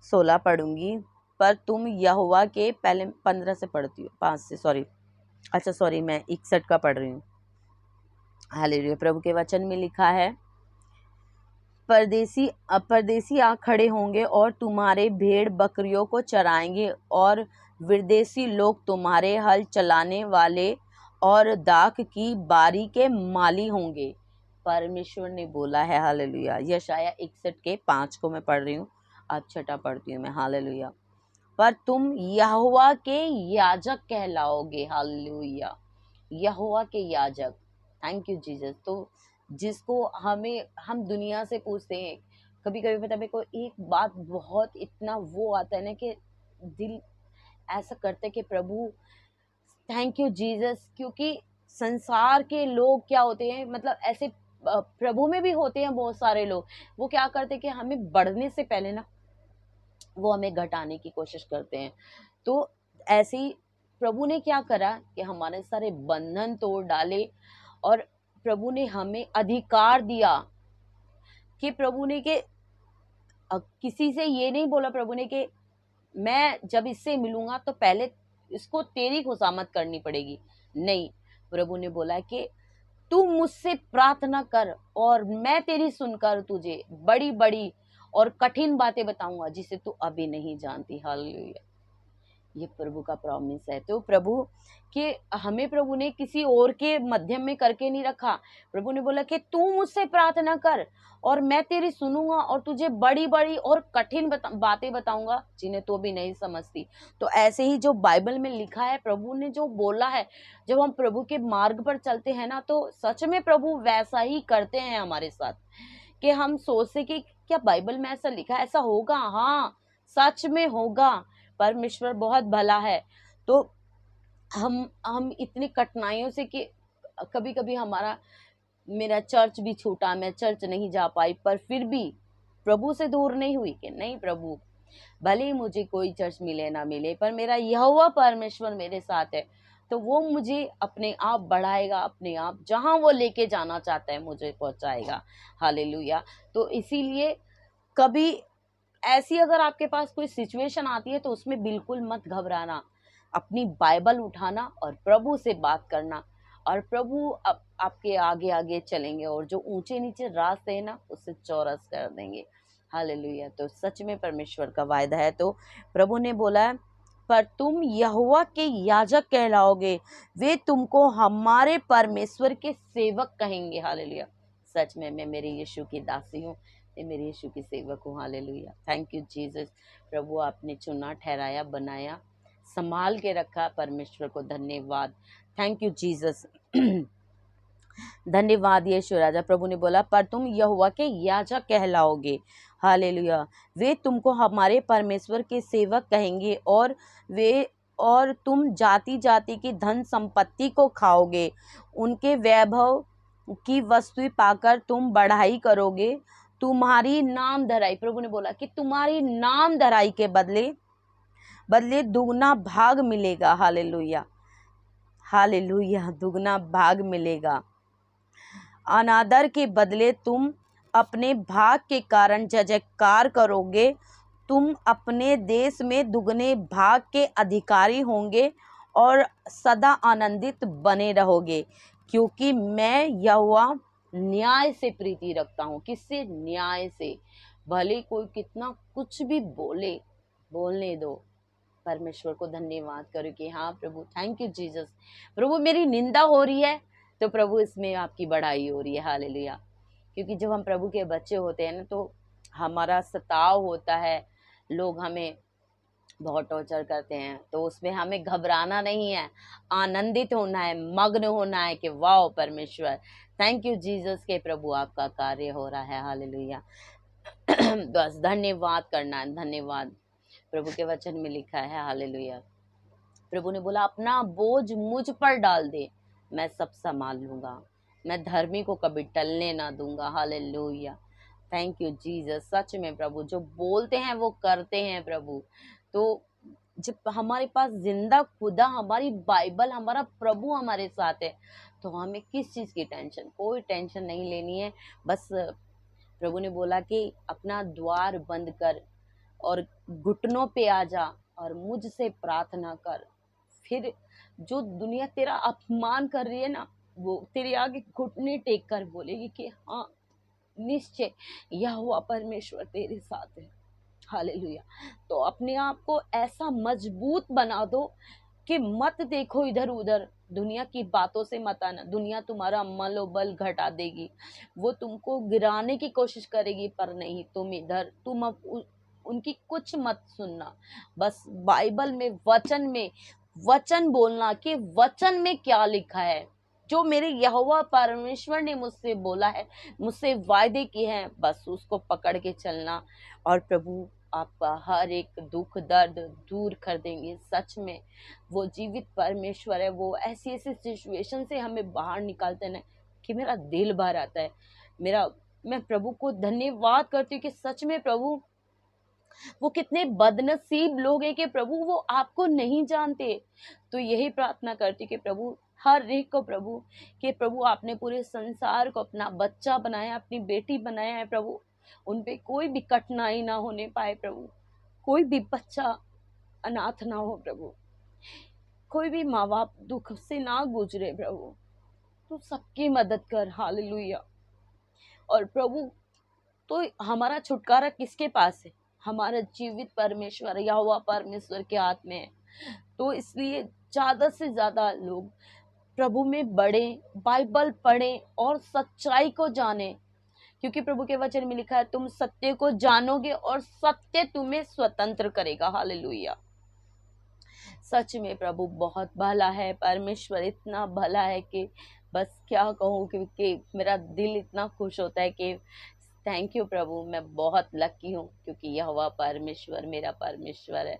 16 पढ़ूंगी, पर तुम यहोवा के, पहले 15 से पढ़ती हूँ, 5 से, सॉरी मैं 61 का पढ़ रही हूँ। हालेलुया। प्रभु के वचन में लिखा है, परदेसी आ खड़े होंगे और तुम्हारे भेड़ बकरियों को चराएंगे, और विदेशी लोग तुम्हारे हल चलाने वाले और दाख की बारी के माली होंगे। परमेश्वर ने बोला है। हालेलुया। यशाया 61 के 5 को मैं पढ़ रही हूँ, अब 6 पढ़ती हूँ मैं। हालेलुया। पर तुम यहोवा के याजक कहलाओगे। हालेलुया, यहोवा के याजक। Thank you Jesus. तो जिसको हम दुनिया से पूछते हैं, कभी कभी पता है मेरे को एक बात बहुत इतना वो आता है ना कि दिल ऐसा करता है कि प्रभु थैंक यू जीसस, क्योंकि संसार के लोग क्या होते हैं, मतलब ऐसे प्रभु में भी होते हैं बहुत सारे लोग, वो क्या करते हैं कि हमें बढ़ने से पहले ना वो हमें घटाने की कोशिश करते हैं। तो ऐसे ही प्रभु ने क्या करा कि हमारे सारे बंधन तोड़ डाले, और प्रभु ने हमें अधिकार दिया कि प्रभु ने के किसी से ये नहीं बोला प्रभु ने कि मैं जब इससे मिलूंगा तो पहले इसको तेरी खुशामद करनी पड़ेगी। नहीं, प्रभु ने बोला कि तू मुझसे प्रार्थना कर और मैं तेरी सुनकर तुझे बड़ी बड़ी और कठिन बातें बताऊंगा जिसे तू अभी नहीं जानती। हालेलुया, ये प्रभु का प्रॉमिस है। तो प्रभु के हमें प्रभु ने किसी और के मध्यम में करके नहीं रखा। प्रभु ने बोला कि तू मुझसे प्रार्थना कर और मैं तेरी सुनूंगा और तुझे बड़ी बड़ी और कठिन बातें बताऊंगा जिन्हें तू भी नहीं समझती। तो ऐसे ही जो बाइबल में लिखा है, प्रभु ने जो बोला है, जब हम प्रभु के मार्ग पर चलते हैं ना, तो सच में प्रभु वैसा ही करते हैं हमारे साथ। कि हम सोचते कि क्या बाइबल में ऐसा लिखा है, ऐसा होगा? हाँ, सच में होगा। परमेश्वर बहुत भला है। तो हम इतनी कठिनाइयों से कि कभी कभी मेरा चर्च भी छूटा, मैं चर्च नहीं जा पाई, पर फिर भी प्रभु से दूर नहीं हुई कि नहीं प्रभु, भले ही मुझे कोई चर्च मिले ना मिले, पर मेरा यहोवा परमेश्वर मेरे साथ है, तो वो मुझे अपने आप बढ़ाएगा, अपने आप जहां वो लेके जाना चाहता है मुझे पहुंचाएगा। हालेलुया। तो इसीलिए कभी ऐसी अगर आपके पास कोई सिचुएशन आती है तो उसमें बिल्कुल मत घबराना, अपनी बाइबल उठाना और प्रभु से बात करना, और प्रभु आपके आगे आगे चलेंगे और जो ऊंचे नीचे रास्ते हैं ना उससे चौरस कर देंगे। हालेलुया। तो सच में परमेश्वर का वायदा है। तो प्रभु ने बोला है, पर तुम यहोवा के याजक कहलाओगे, वे तुमको हमारे परमेश्वर के सेवक कहेंगे। हालेलुया। सच में मैं मेरे यीशु की दासी हूँ, मेरे यीशु की सेवक हूँ। Hallelujah, thank you Jesus. प्रभु आपने चुना, ठहराया, बनाया, संभाल के रखा। परमेश्वर को धन्यवाद। Thank you Jesus. धन्यवाद यीशु राजा। प्रभु ने बोला, पर तुम यहोवा के याजक कहलाओगे। हालेलुया। वे तुमको हमारे परमेश्वर के सेवक कहेंगे, और तुम जाति जाति की धन संपत्ति को खाओगे। उनके वैभव की वस्तु पाकर तुम बढ़ाई करोगे। तुम्हारी नाम धराई, प्रभु ने बोला कि तुम्हारी नाम धराई के बदले दुगना भाग मिलेगा। हालेलुया, हालेलुया, दुगना भाग मिलेगा। अनादर के बदले तुम अपने भाग के कारण जय जयकार करोगे। तुम अपने देश में दुगने भाग के अधिकारी होंगे और सदा आनंदित बने रहोगे, क्योंकि मैं यहोवा न्याय से प्रीति रखता हूँ। किससे? न्याय से। भले कोई कितना कुछ भी बोलने दो, परमेश्वर को धन्यवाद करो कि हाँ प्रभु, थैंक यू जीसस। प्रभु मेरी निंदा हो रही है तो प्रभु इसमें आपकी बढ़ाई हो रही है। हालेलुया। क्योंकि जब हम प्रभु के बच्चे होते हैं ना, तो हमारा सताव होता है, लोग हमें बहुत टॉर्चर करते हैं, तो उसमें हमें घबराना नहीं है, आनंदित होना है, मग्न होना है कि वाह परमेश्वर, थैंक यू जीसस के प्रभु आपका कार्य हो रहा है, हालेलुया। बस धन्यवाद करना है, धन्यवाद। प्रभु के वचन में लिखा है, हालेलुया, प्रभु ने बोला अपना बोझ मुझ पर डाल दे, मैं सब संभाल लूंगा, मैं धर्मी को कभी टलने ना दूंगा, हालेलुया। Thank you Jesus. सच में प्रभु जो बोलते हैं वो करते हैं प्रभु। तो जब हमारे पास जिंदा खुदा, हमारी बाइबल, हमारा प्रभु हमारे साथ है, तो हमें किस चीज़ की टेंशन, कोई टेंशन नहीं लेनी है। बस प्रभु ने बोला कि अपना द्वार बंद कर और घुटनों पे आ जा और मुझसे प्रार्थना कर, फिर जो दुनिया तेरा अपमान कर रही है ना, वो तेरे आगे घुटने टेक कर बोलेगी कि हाँ निश्चय यहोवा परमेश्वर तेरे साथ है, हालेलुया। तो अपने आप को ऐसा मजबूत बना दो कि मत देखो इधर उधर, दुनिया की बातों से मत आना। दुनिया तुम्हारा मनोबल घटा देगी, वो तुमको गिराने की कोशिश करेगी, पर नहीं, तुम उनकी कुछ मत सुनना। बस बाइबल में, वचन बोलना कि वचन में क्या लिखा है, जो मेरे यहोवा परमेश्वर ने मुझसे बोला है, मुझसे वायदे किए हैं, बस उसको पकड़ के चलना, और प्रभु आपका हर एक दुख दर्द दूर कर देंगे। सच में वो जीवित परमेश्वर है, वो ऐसी ऐसी सिचुएशन से हमें बाहर निकालते हैं कि मेरा दिल भर आता है। मैं प्रभु को धन्यवाद करती हूँ कि सच में प्रभु, वो कितने बदनसीब लोग हैं कि प्रभु वो आपको नहीं जानते। तो यही प्रार्थना करती कि प्रभु हर एक को, प्रभु कि प्रभु आपने पूरे संसार को अपना बच्चा बनाया, अपनी बेटी बनाया है प्रभु, उन पे कोई भी कठिनाई ना होने पाए प्रभु, कोई भी बच्चा अनाथ ना हो प्रभु, कोई भी माँ बाप दुख से ना गुजरे प्रभु, तो सबकी मदद कर, हालेलुया। और प्रभु तो हमारा छुटकारा किसके पास है? हमारा जीवित परमेश्वर यहोवा परमेश्वर के हाथ में है। तो इसलिए ज्यादा से ज्यादा लोग प्रभु में बढ़े, बाइबल पढ़ें और सच्चाई को जाने, क्योंकि प्रभु के वचन में लिखा है तुम सत्य को जानोगे और सत्य तुम्हें स्वतंत्र करेगा, हालेलुया। सच में प्रभु बहुत भला है, परमेश्वर इतना भला है कि बस क्या कहूँ, क्योंकि मेरा दिल इतना खुश होता है कि थैंक यू प्रभु, मैं बहुत लकी हूँ क्योंकि यहोवा परमेश्वर मेरा परमेश्वर है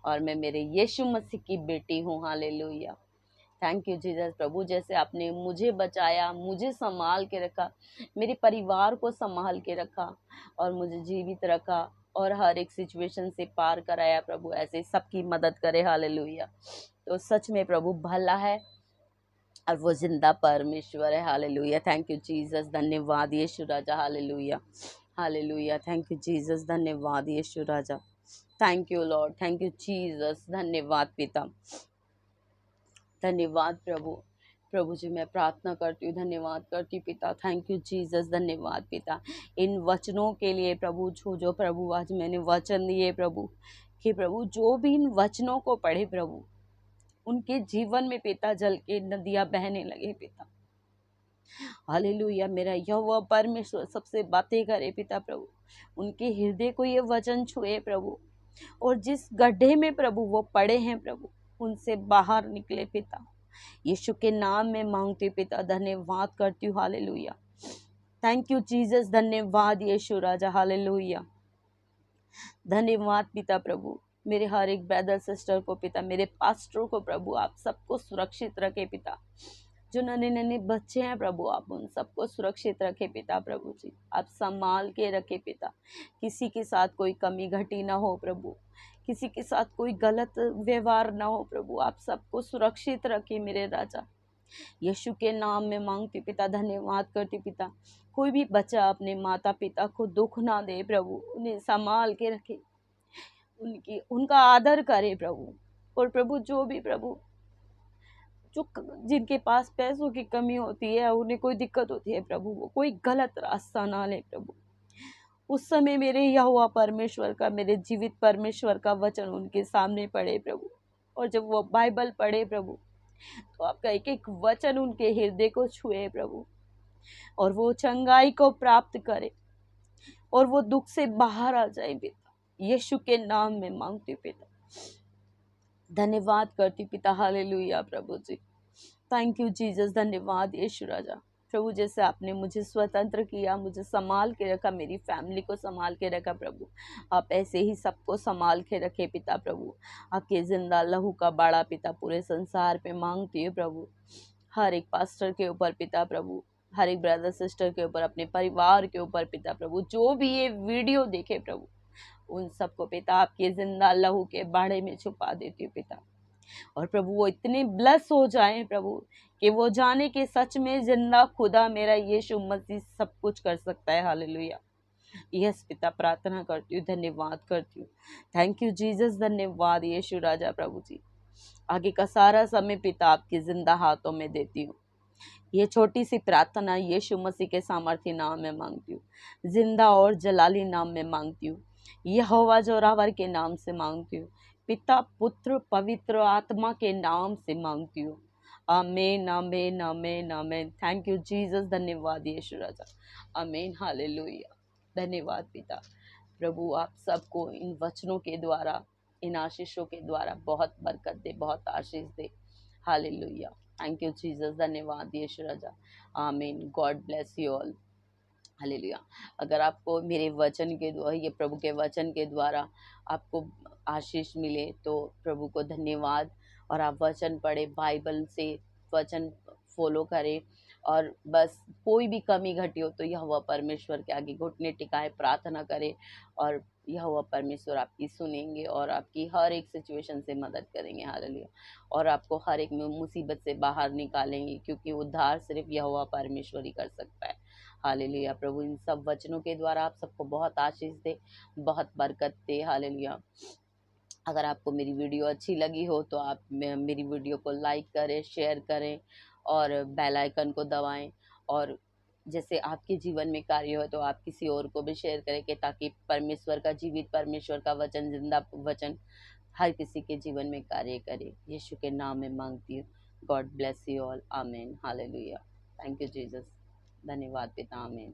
और मैं मेरे यीशु मसीह की बेटी हूँ, हालेलुया। Thank you Jesus. प्रभु जैसे आपने मुझे बचाया, मुझे संभाल के रखा, मेरे परिवार को संभाल के रखा और मुझे जीवित रखा और हर एक सिचुएशन से पार कराया, प्रभु ऐसे सबकी मदद करे, हालेलुया। तो सच में प्रभु भला है और वो जिंदा परमेश्वर है, हालेलुया। थैंक यू जीसस, धन्यवाद यीशु राजा, hallelujah hallelujah. Thank you Jesus, धन्यवाद यीशु राजा, thank you lord, thank you Jesus, धन्यवाद पिता, धन्यवाद प्रभु। प्रभु जी मैं प्रार्थना करती हूँ, धन्यवाद करती हूँ पिता, थैंक यू जीसस, धन्यवाद पिता इन वचनों के लिए प्रभु, जो प्रभु आज मैंने वचन दिए प्रभु, कि प्रभु जो भी इन वचनों को पढ़े प्रभु, उनके जीवन में पिता जल के नदियाँ बहने लगे पिता, हालेलुया। मेरा यहोवा परमेश्वर सबसे बातें करे पिता प्रभु, उनके हृदय को ये वचन छुए प्रभु, और जिस गड्ढे में प्रभु वो पड़े हैं प्रभु, उनसे बाहर निकले पिता, यीशु के नाम में मांगती पिता, धन्यवाद करती हूँ, हालेलुया। थैंक यू जीसस, धन्यवाद यीशु राजा, हालेलुया। धन्यवाद पिता प्रभु, मेरे हर एक ब्रदर सिस्टर को पिता, मेरे पास्टरों को प्रभु आप सबको सुरक्षित रखे पिता, जो नन्हे नन्हे बच्चे हैं प्रभु आप उन सबको सुरक्षित रखे पिता, प्रभु जी आप संभाल के रखे पिता, किसी के साथ कोई कमी घटी ना हो प्रभु, किसी के साथ कोई गलत व्यवहार ना हो प्रभु, आप सबको सुरक्षित रखे मेरे राजा, यीशु के नाम में मांगती पिता, धन्यवाद करती पिता। कोई भी बच्चा अपने माता पिता को दुख ना दे प्रभु, उन्हें संभाल के रखे, उनका आदर करे प्रभु, और प्रभु जो भी प्रभु जो जिनके पास पैसों की कमी होती है, उन्हें कोई दिक्कत होती है प्रभु, वो कोई गलत रास्ता ना ले प्रभु, उस समय मेरे यहोवा परमेश्वर का, मेरे जीवित परमेश्वर का वचन उनके सामने पढ़े प्रभु, और जब वो बाइबल पढ़े प्रभु, तो आपका एक एक वचन उनके हृदय को छुए प्रभु, और वो चंगाई को प्राप्त करे और वो दुख से बाहर आ जाए पिता, यीशु के नाम में मांगती पिता, धन्यवाद करती पिता, हालेलुया प्रभु जी। थैंक यू जीसस, धन्यवाद यीशु राजा। प्रभु जैसे आपने मुझे स्वतंत्र किया, मुझे संभाल के रखा, मेरी फैमिली को संभाल के रखा प्रभु, आप ऐसे ही सबको संभाल के रखे पिता प्रभु। आपके जिंदा लहू का बाड़ा पिता पूरे संसार पे मांगती है प्रभु, हर एक पास्टर के ऊपर पिता प्रभु, हर एक ब्रदर सिस्टर के ऊपर, अपने परिवार के ऊपर पिता प्रभु, जो भी ये वीडियो देखे प्रभु, उन सबको पिता आपके जिंदा लहू के बाड़े में छुपा देती हूँ पिता। और प्रभु वो इतने ब्लेस हो जाएं प्रभु कि वो जाने कि सच में जिंदा खुदा मेरा यीशु मसीह सब कुछ कर सकता है। हालेलुया। यस पिता, प्रार्थना करती हूँ, धन्यवाद करती हूँ। थैंक यू जीसस, धन्यवाद यीशु राजा प्रभु जी। आगे का सारा समय पिता आपके जिंदा हाथों में देती हूँ। ये छोटी सी प्रार्थना यीशु मसीह के सामर्थ्य नाम में मांगती हूँ, जिंदा और जलाली नाम में मांगती हूँ, यहोवा जोरावर के नाम से मांगती हूँ, पिता पुत्र पवित्र आत्मा के नाम से मांगती हूँ। आमीन आमीन आमीन आमीन। थैंक यू जीसस, धन्यवाद यीशु राजा। आमीन, हालेलुया। धन्यवाद पिता प्रभु, आप सबको इन वचनों के द्वारा, इन आशीषों के द्वारा बहुत बरकत दे, बहुत आशीष दे। हालेलुया। थैंक यू जीसस, धन्यवाद यीशु राजा। आमीन। God bless you all. Hallelujah. अगर आपको मेरे वचन के द्वारा, ये प्रभु के वचन के द्वारा आपको आशीष मिले तो प्रभु को धन्यवाद। और आप वचन पढ़े, बाइबल से वचन फॉलो करें, और बस कोई भी कमी घटी हो तो यहोवा परमेश्वर के आगे घुटने टिकाए प्रार्थना करें, और यहोवा परमेश्वर आपकी सुनेंगे और आपकी हर एक सिचुएशन से मदद करेंगे। हालेलुया। और आपको हर एक मुसीबत से बाहर निकालेंगे, क्योंकि उद्धार सिर्फ यहोवा परमेश्वर ही कर सकता है। हालेलुया। प्रभु इन सब वचनों के द्वारा आप सबको बहुत आशीष दे, बहुत बरकत दे। हालेलुया। अगर आपको मेरी वीडियो अच्छी लगी हो तो आप मेरी वीडियो को लाइक करें, शेयर करें और बेल आइकन को दबाएं। और जैसे आपके जीवन में कार्य हो तो आप किसी और को भी शेयर करें, कि ताकि परमेश्वर का, जीवित परमेश्वर का वचन, जिंदा वचन हर किसी के जीवन में कार्य करे। यीशु के नाम में मांगती हूँ। God bless you all. आमीन। हालेलुया। Thank you Jesus. धन्यवाद पिता। आमीन।